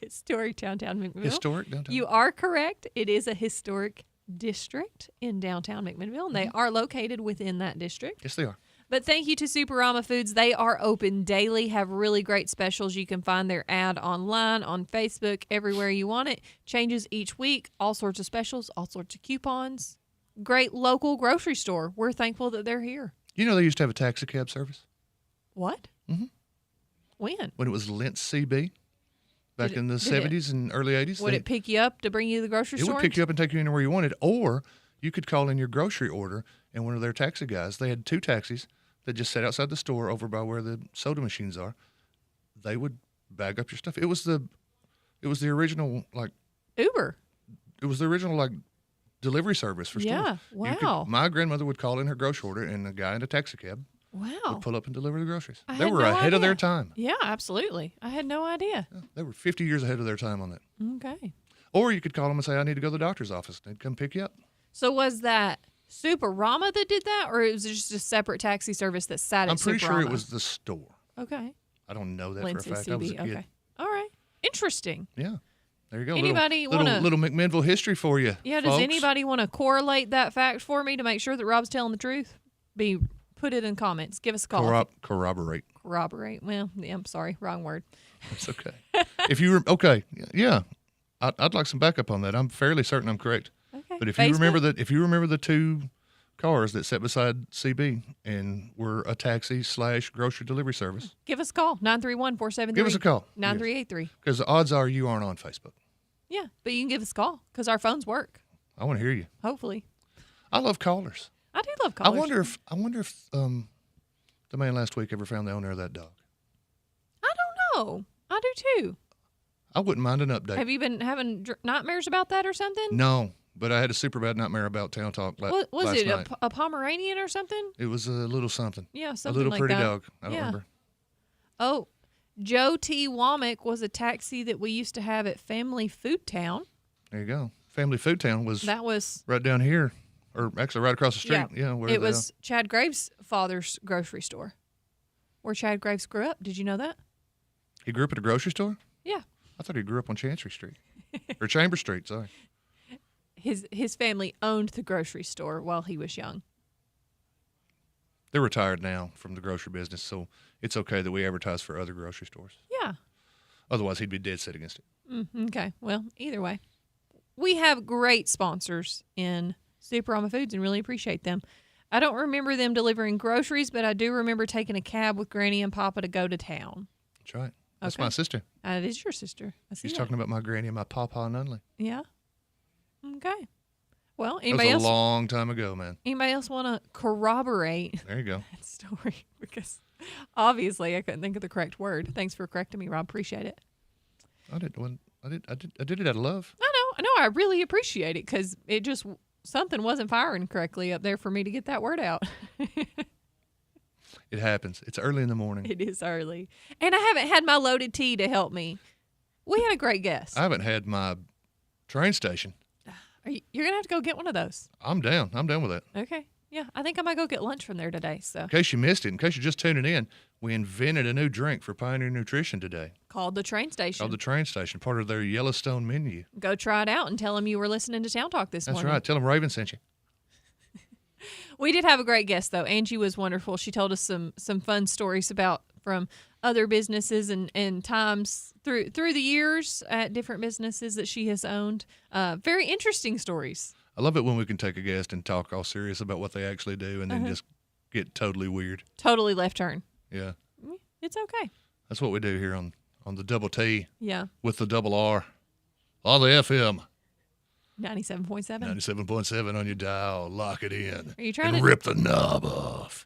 historic downtown McMinnville. Historic downtown. You are correct. It is a historic district in downtown McMinnville, and they are located within that district. Yes, they are. But thank you to Superama Foods. They are open daily, have really great specials. You can find their ad online, on Facebook, everywhere you want it. Changes each week, all sorts of specials, all sorts of coupons. Great local grocery store. We're thankful that they're here. You know they used to have a taxi cab service? What? Mm-hmm. When? When it was Lentz CB back in the 70s and early 80s. Would it pick you up to bring you to the grocery store? It would pick you up and take you anywhere you wanted, or you could call in your grocery order, and one of their taxi guys, they had 2 taxis that just sat outside the store over by where the soda machines are. They would bag up your stuff. It was the original, like, Uber. It was the original, like, delivery service for stores. Yeah, wow. My grandmother would call in her grocery order, and a guy in a taxi cab would pull up and deliver the groceries. They were ahead of their time. Yeah, absolutely. I had no idea. Yeah, they were 50 years ahead of their time on that. Okay. Or you could call them and say, I need to go to the doctor's office. They'd come pick you up. So was that Superama that did that, or it was just a separate taxi service that sat at I'm pretty Superama? sure it was the store. Okay. I don't know that Lindsay for a fact. CB. I was a kid. Okay. All right. Interesting. Yeah. There you go. Anybody little wanna- McMinnville history for you. Yeah, does folks. anybody want to correlate that fact for me to make sure that Rob's telling the truth? Put it in comments. Give us a call. Corroborate. Corroborate. Well, yeah, I'm sorry. Wrong word. That's okay. If you were okay, yeah, I'd like some backup on that. I'm fairly certain I'm correct. Okay. But if you remember the two cars that sat beside CB and were a taxi / grocery delivery service, Give us a call, 931-473. give us a call. 9383. Because the odds are you aren't on Facebook. Yeah, but you can give us a call because our phones work. I want to hear you. Hopefully. I love callers. I do love callers. I wonder if the man last week ever found the owner of that dog. I don't know. I do too. I wouldn't mind an update. Have you been having nightmares about that or something? No, but I had a super bad nightmare about Town Talk Was last it night. a Pomeranian or something? It was a little something. Yeah, something a little like pretty that. dog. I don't Yeah. remember. Oh, Joe T. Womack was a taxi that we used to have at Family Food Town. There you go. Family Food Town was right down here, or actually right across the street. Yeah, where it was Chad Graves' father's grocery store, where Chad Graves grew up. Did you know that? He grew up at a grocery store? Yeah. I thought he grew up on Chancery Street. Or Chamber Street, sorry. His family owned the grocery store while he was young. They're retired now from the grocery business, so it's okay that we advertise for other grocery stores. Yeah. Otherwise, he'd be dead set against it. Okay. Well, either way, we have great sponsors in Superama Foods and really appreciate them. I don't remember them delivering groceries, but I do remember taking a cab with Granny and Papa to go to town. That's right. That's Okay. my sister. It is your sister. I see She's that. talking about my granny and my papa and Unley. Yeah. Okay. Well, That anybody was a else? long time ago, man. Anybody else want to corroborate There you go. that story? Because obviously I couldn't think of the correct word. Thanks for correcting me, Rob. Appreciate it. I did it out of love. I know. I really appreciate it because it just something wasn't firing correctly up there for me to get that word out. It happens. It's early in the morning. It is early, and I haven't had my loaded tea to help me. We had a great guest. I haven't had my train station. You're gonna have to go get one of those. I'm down. I'm done with that. Okay. Yeah, I think I might go get lunch from there today. So In case you missed it, in case you're just tuning in, we invented a new drink for Pioneer Nutrition today called the train station. called the Train Station, part of their Yellowstone menu. Go try it out and tell them you were listening to Town Talk this That's morning. right. Tell them Raven sent you. We did have a great guest, though. Angie was wonderful. She told us some fun stories from other businesses and times through the years at different businesses that she has owned. Very interesting stories. I love it when we can take a guest and talk all serious about what they actually do and then just get totally weird. Totally left turn. Yeah. It's okay. That's what we do here on the double T. Yeah. With the double R. On the FM. 97.7. 97.7 on your dial. Lock it in. Are you trying and to rip the knob off.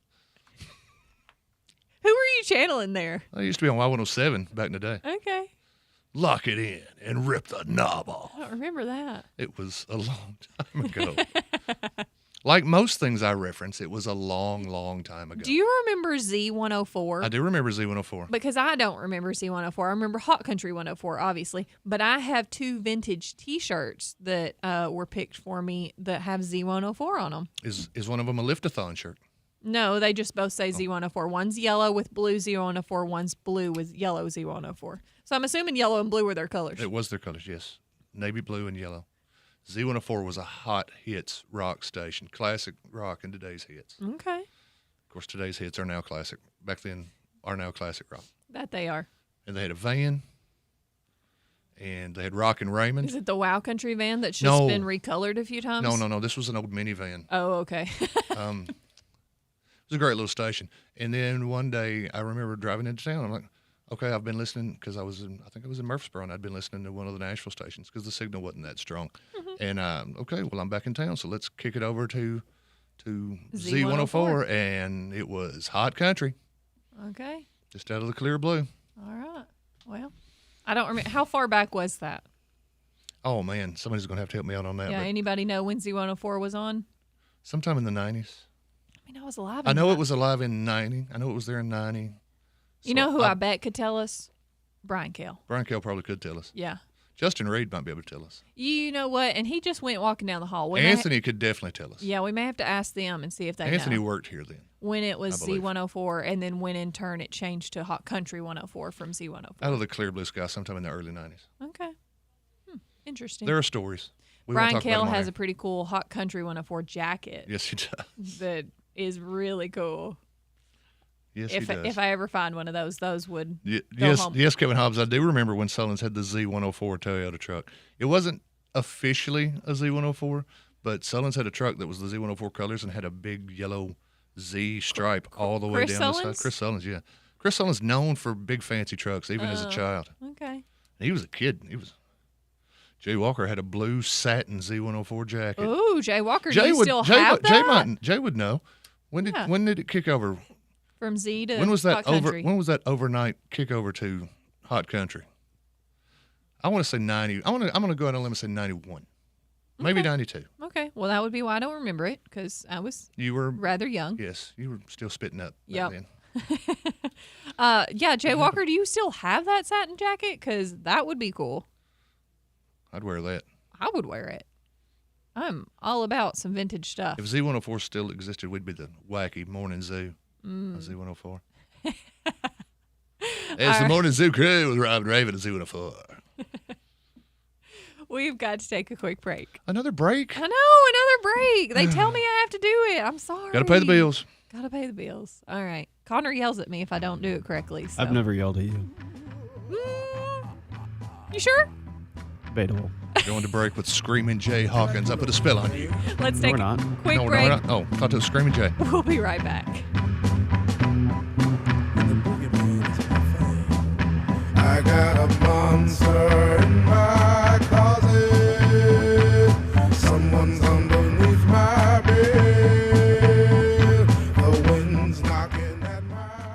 Who were you channeling there? I used to be on Y107 back in the day. Okay. Lock it in and rip the knob off. I don't remember that. It was a long time ago. Like most things I reference, it was a long, long time ago. Do you remember Z104? I do remember Z104. Because I don't remember Z104. I remember Hot Country 104, obviously. But I have two vintage T-shirts that were picked for me that have Z104 on them. Is one of them a Lift-a-thon shirt? No, they just both say Z104. One's yellow with blue Z104. One's blue with yellow Z104. So I'm assuming yellow and blue were their colors. It was their colors, yes. Navy blue and yellow. Z104 was a hot hits rock station. Classic rock in today's hits. Okay. Of course, today's hits are now classic. Back then, are now classic rock. That they are. And they had a van. And they had Rock and Raymond. Is it the Wow Country van that's just been recolored a few times? No. This was an old minivan. Oh, okay. It was a great little station. And then one day I remember driving into town. I'm like, okay, I've been listening because I think I was in Murfreesboro and I'd been listening to one of the Nashville stations because the signal wasn't that strong. And okay, well, I'm back in town, so let's kick it over to Z104. And it was Hot Country. Okay. Just out of the clear blue. All right. Well, I don't remember. How far back was that? Oh, man, somebody's going to have to help me out on that. Yeah, but anybody know when Z104 was on? sometime in the 90s. I mean, I was alive. I know it was alive in 90. I know it was there in 90. You know who I bet could tell us? Brian Cale. Brian Cale probably could tell us. Yeah. Justin Reed might be able to tell us. You know what? And he just went walking down the hall. Anthony could definitely tell us. Yeah, we may have to ask them and see if they Anthony know. worked here then. When it was Z104, and then when in turn it changed to Hot Country 104 from Z104. Out of the clear blue sky sometime in the early 90s. Okay. Interesting. There are stories. Brian Cale has a pretty cool Hot Country 104 jacket. Yes, he does. That is really cool. Yes, he does. If I ever find one of those would Yes, Kevin Hobbs. I do remember when Sullins had the Z104 Toyota truck. It wasn't officially a Z104, But Sullins had a truck that was the Z104 colors and had a big yellow Z stripe all the way Chris down Sullins? the side. Chris Sullins, yeah. Chris Sullins known for big fancy trucks, even as a child. Okay. He was a kid. Jay Walker had a blue satin Z104 jacket. Ooh, Jay Walker, do you still have that? Jay would know. When did it kick over? From Z to When was that Hot Country. When was that overnight kick over to Hot Country? I want to say 90. I'm gonna go out on a limb and say 91, maybe 92. Okay, well that would be why I don't remember it because You were rather young. Yes, you were still spitting up. Yep. Then. Yeah, Jay Walker, do you still have that satin jacket? Because that would be cool. I'd wear that. I would wear it. I'm all about some vintage stuff. If Z104 still existed, we'd be the wacky morning zoo. Z104. As the morning zoo crew was Rob Raven at Z104. We've got to take a quick break. Another break? I know, another break. They tell me I have to do it. I'm sorry. Got to pay the bills. Got to pay the bills. All right. Connor yells at me if I don't do it correctly. So. I've never yelled at you. You sure? Debatable. Going to break with Screaming Jay Hawkins. I put a spell on you. Let's take a quick No, break. we're not. Oh, thought it was Screaming Jay. We'll be right back. I got a monster in my closet. Someone's underneath my bed. The wind's knocking at my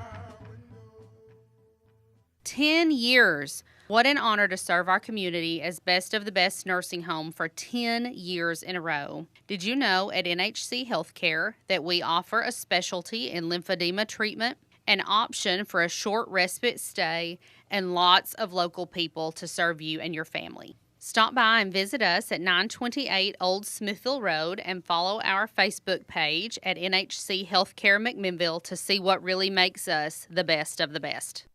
10 years. What an honor to serve our community as Best of the Best nursing home for 10 years in a row. Did you know at NHC Healthcare that we offer a specialty in lymphedema treatment, an option for a short respite stay, and lots of local people to serve you and your family? Stop by and visit us at 928 Old Smithville Road and follow our Facebook page at NHC Healthcare McMinnville to see what really makes us the best of the best.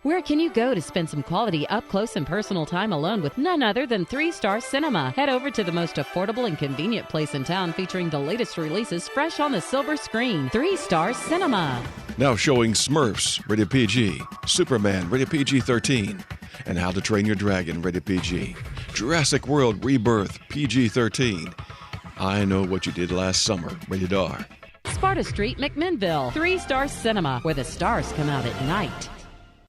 Where can you go to spend some quality up-close and personal time alone with none other than 3 Star Cinema? Head over to the most affordable and convenient place in town featuring the latest releases fresh on the silver screen. 3 Star Cinema. Now showing Smurfs, rated PG, Superman, rated PG-13, and How to Train Your Dragon, rated PG, Jurassic World Rebirth, PG-13, I Know What You Did Last Summer, rated R. Sparta Street, McMinnville. 3 Star Cinema, where the stars come out at night.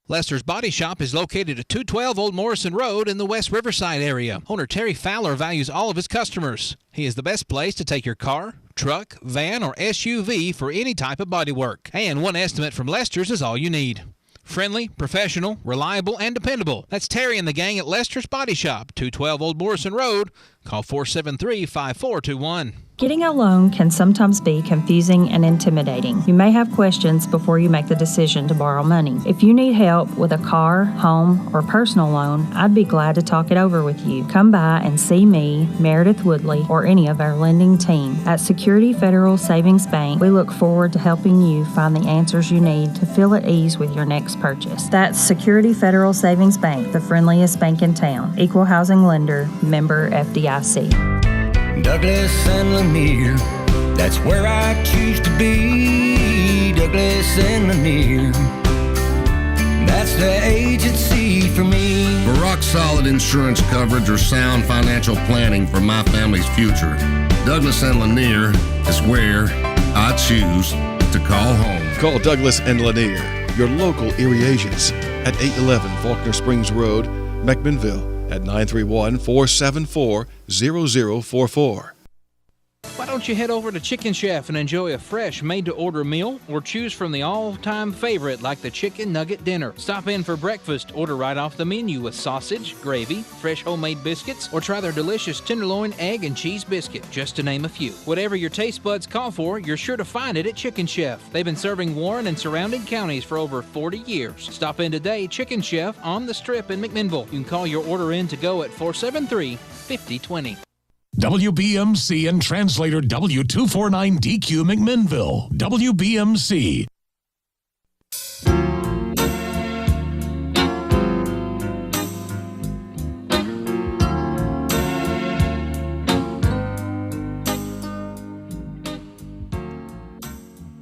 Lester's Body Shop is located at 212 Old Morrison Road in the West Riverside area. Owner Terry Fowler values all of his customers. He is the best place to take your car, truck, van, or SUV for any type of body work. And one estimate from Lester's is all you need. Friendly, professional, reliable, and dependable. That's Terry and the gang at Lester's Body Shop, 212 Old Morrison Road. Call 473-5421. Getting a loan can sometimes be confusing and intimidating. You may have questions before you make the decision to borrow money. If you need help with a car, home, or personal loan, I'd be glad to talk it over with you. Come by and see me, Meredith Woodley, or any of our lending team. At Security Federal Savings Bank, we look forward to helping you find the answers you need to feel at ease with your next purchase. That's Security Federal Savings Bank, the friendliest bank in town. Equal housing lender, member FDIC. Douglas and Lanier, that's where I choose to be. Douglas and Lanier, that's the agency for me. For rock-solid insurance coverage or sound financial planning for my family's future, Douglas and Lanier is where I choose to call home. Call Douglas and Lanier, your local Erie agents, at 811 Faulkner Springs Road, McMinnville, at 931-474-0044. Why don't you head over to Chicken Chef and enjoy a fresh made-to-order meal, or choose from the all-time favorite like the Chicken Nugget Dinner. Stop in for breakfast, order right off the menu with sausage, gravy, fresh homemade biscuits, or try their delicious tenderloin, egg, and cheese biscuit, just to name a few. Whatever your taste buds call for, you're sure to find it at Chicken Chef. They've been serving Warren and surrounding counties for over 40 years. Stop in today, Chicken Chef on the Strip in McMinnville. You can call your order in to go at 473-5020. WBMC and translator W249DQ McMinnville. WBMC.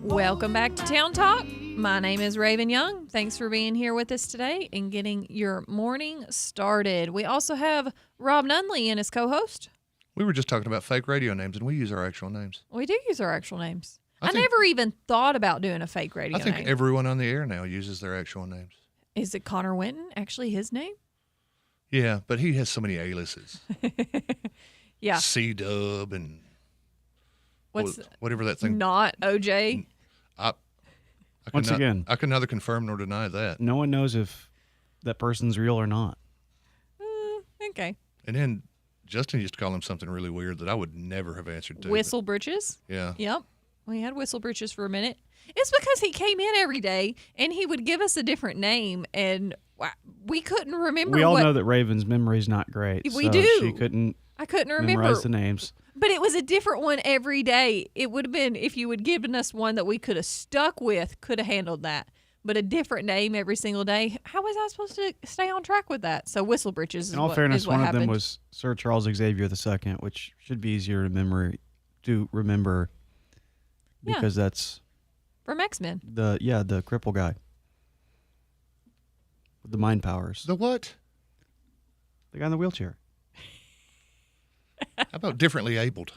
Welcome back to Town Talk. My name is Raven Young. Thanks for being here with us today and getting your morning started. We also have Rob Nunley and his co-host. We were just talking about fake radio names, and we use our actual names. We do use our actual names. I think- never even thought about doing a fake radio I think name. everyone on the air now uses their actual names. Is it Connor Winton actually his name? Yeah, but he has so many aliases. Yeah. C-Dub and whatever that thing. Not OJ. Once again, I can neither confirm nor deny that. no one knows if that person's real or not. Okay. And then Justin used to call him something really weird that I would never have answered to. Whistle Britches. Yeah. Yep. We had Whistle Britches for a minute. It's because he came in every day and he would give us a different name, and we couldn't remember. We all know that Raven's memory is not great. We so do. She couldn't. I couldn't remember memorize the names. But it was a different one every day. It would have been, if you had given us one that we could have stuck with, could have handled that. But a different name every single day, how was I supposed to stay on track with that? So Whistle Britches is In all what, fairness, is what one happened. of them was Sir Charles Xavier II, which should be easier to remember because that's from X-Men. the cripple guy with the mind powers. The what? The guy in the wheelchair. How about differently abled?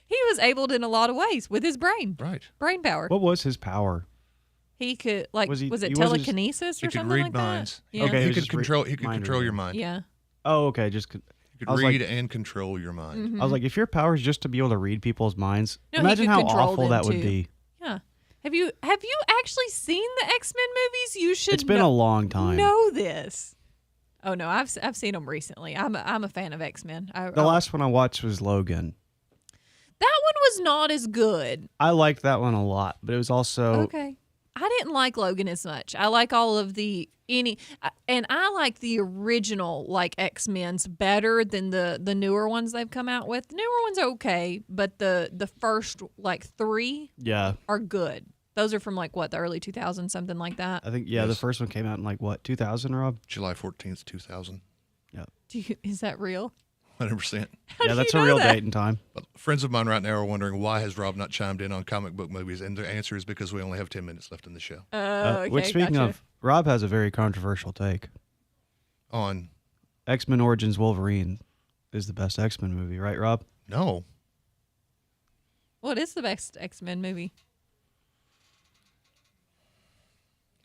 He was abled in a lot of ways with his brain. Right. Brain power. What was his power? He could, like, was he it wasn't just- telekinesis He or could something read like minds. that? Yeah. Okay, He was could just control. He could mind control your reading. mind. Yeah. Oh, okay. Just He could I was read like- and control your mind. Mhm. I was like, if your power is just to be able to read people's minds, No, he imagine could how control awful them, that would too. be. Yeah. Have you actually seen the X-Men movies? You should. It's been a long time. Know this. Oh no, I've seen them recently. I'm a fan of X-Men. The last one I watched was Logan. That one was not as good. I liked that one a lot, but it was also Okay. I didn't like Logan as much. I like all of and I like the original like X-Men's better than the newer ones they've come out with. The newer ones are okay, but the first like 3 are good. Those are from like what, the early 2000s, something like that. I think the first one came out in like what, 2000, Rob? July 14th, 2000. Yeah. Is that real? 100%. Yeah, that's a real date and time. But friends of mine right now are wondering why has Rob not chimed in on comic book movies, and the answer is because we only have 10 minutes left in the show. Okay, Which, speaking gotcha. of, Rob has a very controversial take on X-Men Origins Wolverine is the best X-Men movie, right, Rob? No. What is the best X-Men movie?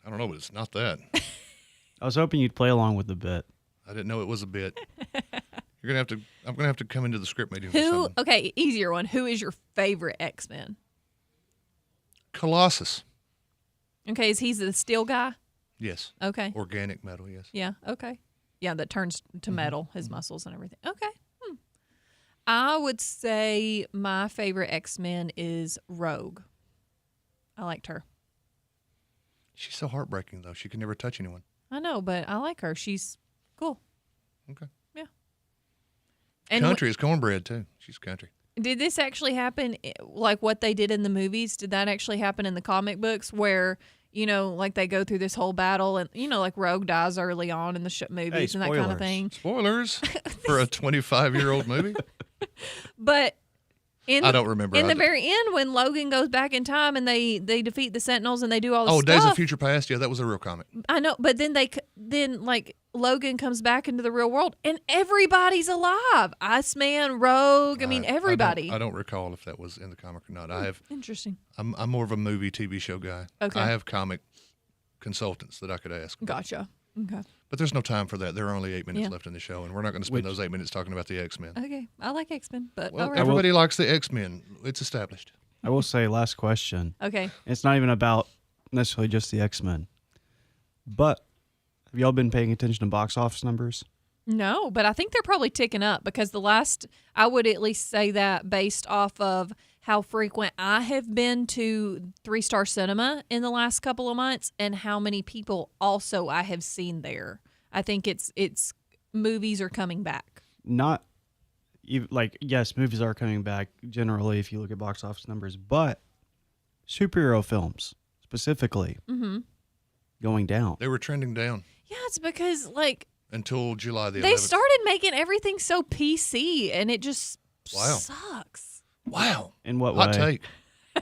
I don't know, but it's not that. I was hoping you'd play along with the bit. I didn't know it was a bit. I'm gonna have to come into the script meeting. For something. Okay, easier one. Who is your favorite X-Men? Colossus. Okay, is he the steel guy? Yes. Okay. Organic metal. Yes. Yeah. Okay. Yeah, that turns to metal, his muscles and everything. Okay. I would say my favorite X-Men is Rogue. I liked her. She's so heartbreaking though. She can never touch anyone. I know, but I like her. She's cool. Okay. Yeah. And country is cornbread too. She's country. Did this actually happen, like what they did in the movies? Did that actually happen in the comic books where, like they go through this whole battle and, like Rogue dies early on in the movies and that kind of thing? Spoilers for a 25-year-old movie? But I don't remember. In the very end, when Logan goes back in time and they defeat the Sentinels and they do all this stuff. Days of Future Past? Yeah, that was a real comic. I know, but then Logan comes back into the real world and everybody's alive. Iceman, Rogue, everybody. I don't recall if that was in the comic or not. I have. Interesting. I'm more of a movie, TV show guy. Okay. I have comic consultants that I could ask. Gotcha. Okay. But there's no time for that. There are only 8 minutes Yeah. left in the show, and we're not going to spend those 8 minutes talking about the X-Men. Okay. I like X-Men, but Well, all right. everybody likes the X-Men. It's established. I will say, last question. Okay. It's not even about necessarily just the X-Men. But have y'all been paying attention to box office numbers? No, but I think they're probably ticking up because I would at least say that based off of how frequent I have been to 3-Star Cinema in the last couple of months and how many people also I have seen there. I think it's movies are coming back. Not even yes, movies are coming back generally if you look at box office numbers, but superhero films specifically going down. They were trending down. Yeah, it's because until July the 11th. they started making everything so PC and it just sucks. Wow. In what Hot way? take.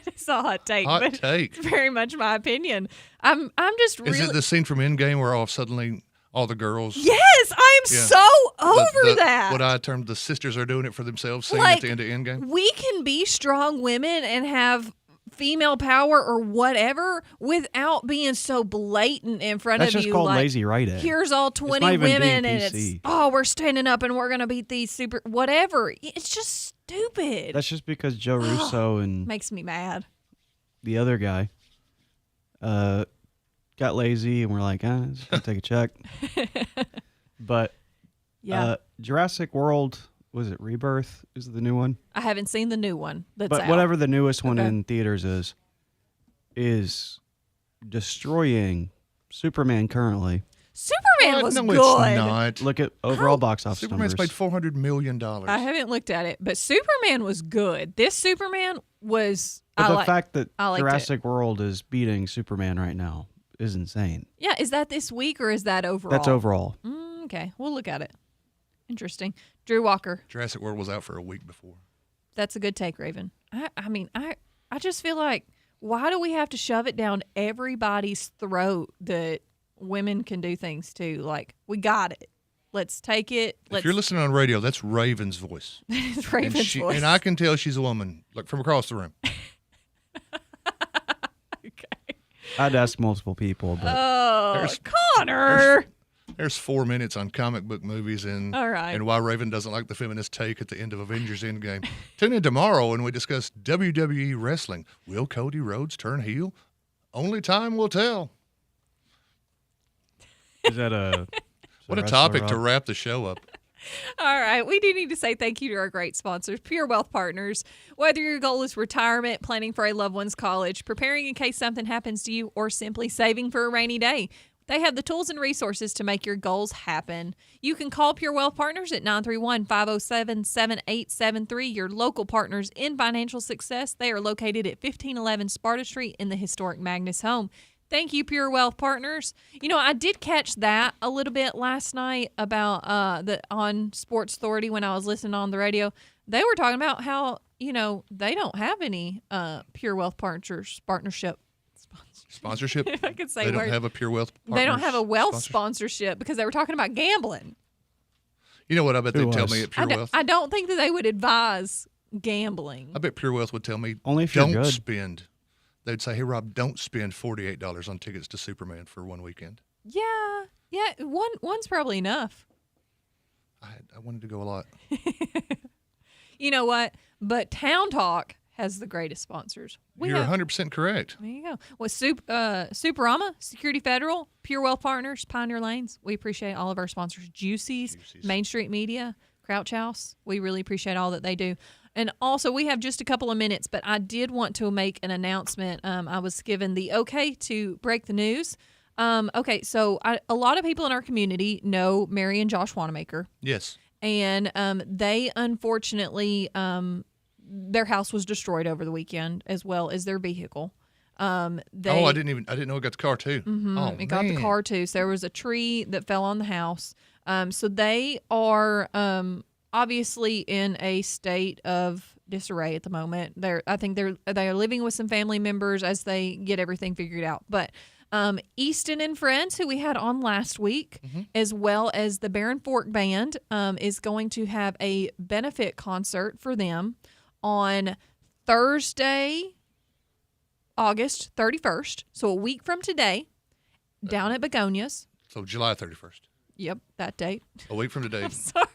It's a hot take. Hot take. It's very much my opinion. I'm just really. Is it the scene from Endgame where suddenly all the girls. Yes, I am Yeah. so over that. What I termed the sisters are doing it for themselves, saying Like, at the end of Endgame. we can be strong women and have female power or whatever without being so blatant in front That's of just you. called like, lazy writing. Here's all It's 20 not even being women, and PC. it's we're standing up and we're gonna beat these super whatever. It's just stupid. That's just because Joe Russo and Makes me mad. the other guy got lazy and we're like, just gonna take a check. But Yeah. Jurassic World, was it Rebirth? Is it the new one? I haven't seen the new one. That's But out. whatever the newest one Okay. in theaters is destroying Superman currently. Superman was no, good. it's not. Look at overall box office Superman's numbers. made $400 million. I haven't looked at it, but Superman was good. This Superman was. But the fact that I liked it. Jurassic World is beating Superman right now is insane. Yeah, is that this week or is that overall? That's overall. Okay, we'll look at it. Interesting. Drew Walker. Jurassic World was out for a week before. That's a good take, Raven. I just feel like, why do we have to shove it down everybody's throat that women can do things too? Like, we got it. Let's take it. If you're listening on radio, that's Raven's voice. It's Raven's voice. And I can tell she's a woman, like from across the room. I'd ask multiple people, but Oh, Connor. There's 4 minutes on comic book movies and All right. and why Raven doesn't like the feminist take at the end of Avengers Endgame. Tune in tomorrow when we discuss WWE wrestling. Will Cody Rhodes turn heel? Only time will tell. is that a What a wrestler, topic to Rob? wrap the show up. All right. We do need to say thank you to our great sponsors, Pure Wealth Partners. Whether your goal is retirement, planning for a loved one's college, preparing in case something happens to you, or simply saving for a rainy day, they have the tools and resources to make your goals happen. You can call Pure Wealth Partners at 931-507-7873, your local partners in financial success. They are located at 1511 Sparta Street in the historic Magnus home. Thank you, Pure Wealth Partners. You know, I did catch that a little bit last night about on Sports Authority when I was listening on the radio. They were talking about how, they don't have any Pure Wealth partnership. Sponsorship? If I could say they don't words. have a Pure Wealth They don't have a wealth sponsorship? sponsorship because they were talking about gambling. You know what I bet Who they'd tell was? me at Pure Wealth? I don't think that they would advise gambling. I bet Pure Wealth would tell me, Only if you're don't good. spend. They'd say, hey, Rob, don't spend $48 on tickets to Superman for one weekend. Yeah. One's probably enough. I wanted to go a lot. You know what? But Town Talk has the greatest sponsors. You're 100% correct. There you go. With Superama, Security Federal, Pure Wealth Partners, Pioneer Lanes. We appreciate all of our sponsors. Juicy's, Main Street Media, Crouch House. We really appreciate all that they do. And also, we have just a couple of minutes, but I did want to make an announcement. I was given the okay to break the news. Okay, so a lot of people in our community know Mary and Josh Wanamaker. Yes. And they unfortunately, their house was destroyed over the weekend, as well as their vehicle. I didn't know it got the car too. Oh, it got the man. car too. So there was a tree that fell on the house. So they are obviously in a state of disarray at the moment. I think they are living with some family members as they get everything figured out. But Easton and Friends, who we had on last week, as well as the Barron Fork Band, is going to have a benefit concert for them on Thursday, August 31st. So a week from today, down at Begonias. So July 31st. Yep, that date. A week from today. I'm sorry.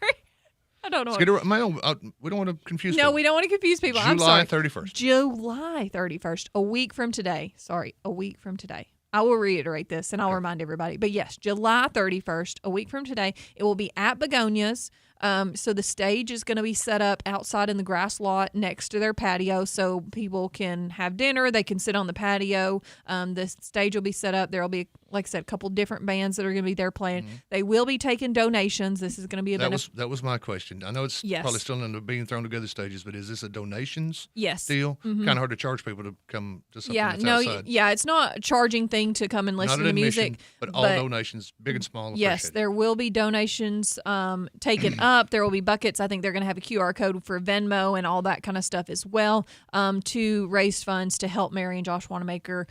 I don't know. Let's get it right. We don't want to confuse No, people. we don't want to confuse people. I'm July sorry. 31st. July 31st, a week from today. Sorry, a week from today. I will reiterate this, and I'll remind everybody. But yes, July 31st, a week from today, it will be at Begonias. So the stage is going to be set up outside in the grass lot next to their patio so people can have dinner. They can sit on the patio. The stage will be set up. There will be, like I said, a couple different bands that are going to be there playing. They will be taking donations. This is going to be a benefit. That was my question. I know it's Yes. probably still in the being thrown together stages, but is this a donations Yes. deal? Mhm. Kind of hard to charge people to come to something Yeah, that's no, outside. it's not a charging thing to come and listen Not an to admission, music. but all donations, big and small. Yes, appreciated. there will be donations taken up. There will be buckets. I think they're going to have a QR code for Venmo and all that kind of stuff as well to raise funds to help Mary and Josh Wanamaker,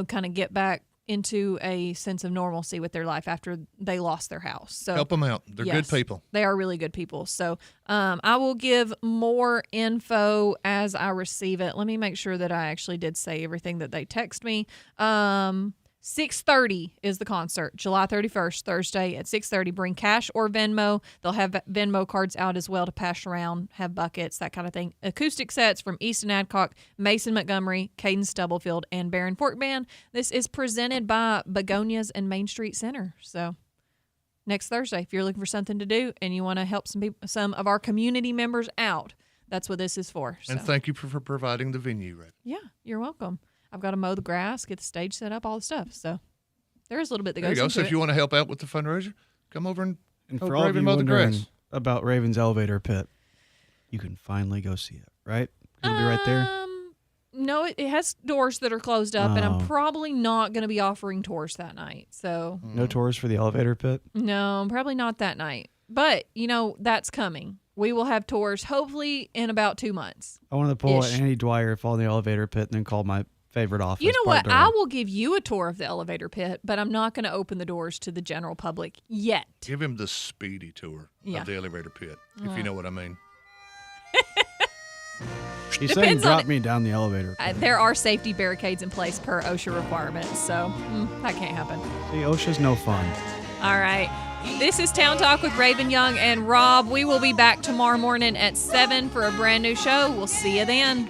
kind of get back into a sense of normalcy with their life after they lost their house. So help them out. They're good people. They are really good people. So I will give more info as I receive it. Let me make sure that I actually did say everything that they text me. 6:30 is the concert, July 31st, Thursday at 6:30. Bring cash or Venmo. They'll have Venmo cards out as well to pass around, have buckets, that kind of thing. Acoustic sets from Easton Adcock, Mason Montgomery, Caden Stubblefield, and Barron Fork Band. This is presented by Begonias and Main Street Center. So next Thursday, if you're looking for something to do and you want to help some of our community members out, that's what this is for. So. And thank you for providing the venue, Red. Yeah, you're welcome. I've got to mow the grass, get the stage set up, all the stuff. So there is a little bit that There goes you go. into So it. if you want to help out with the fundraiser, come over and And help for all of Raven you mow the wondering grass. about Raven's elevator pit, you can finally go see it, right? It'll be right there. No, it has doors that are closed up, and I'm Oh. probably not going to be offering tours that night. So No tours for the elevator pit? no, probably not that night. But, that's coming. We will have tours hopefully in about 2 months. I want to pull Ish. an Annie Dwyer, fall in the elevator pit, and then call my favorite office. You know Park what? Durham. I will give you a tour of the elevator pit, but I'm not going to open the doors to the general public yet. Give him the speedy tour Yeah. of the elevator pit, if you know what I mean. He's saying Depends on drop it. me down the elevator pit. There are safety barricades in place per OSHA requirements, so that can't happen. See, OSHA's no fun. All right. This is Town Talk with Raven Young and Rob. We will be back tomorrow morning at 7 for a brand new show. We'll see you then.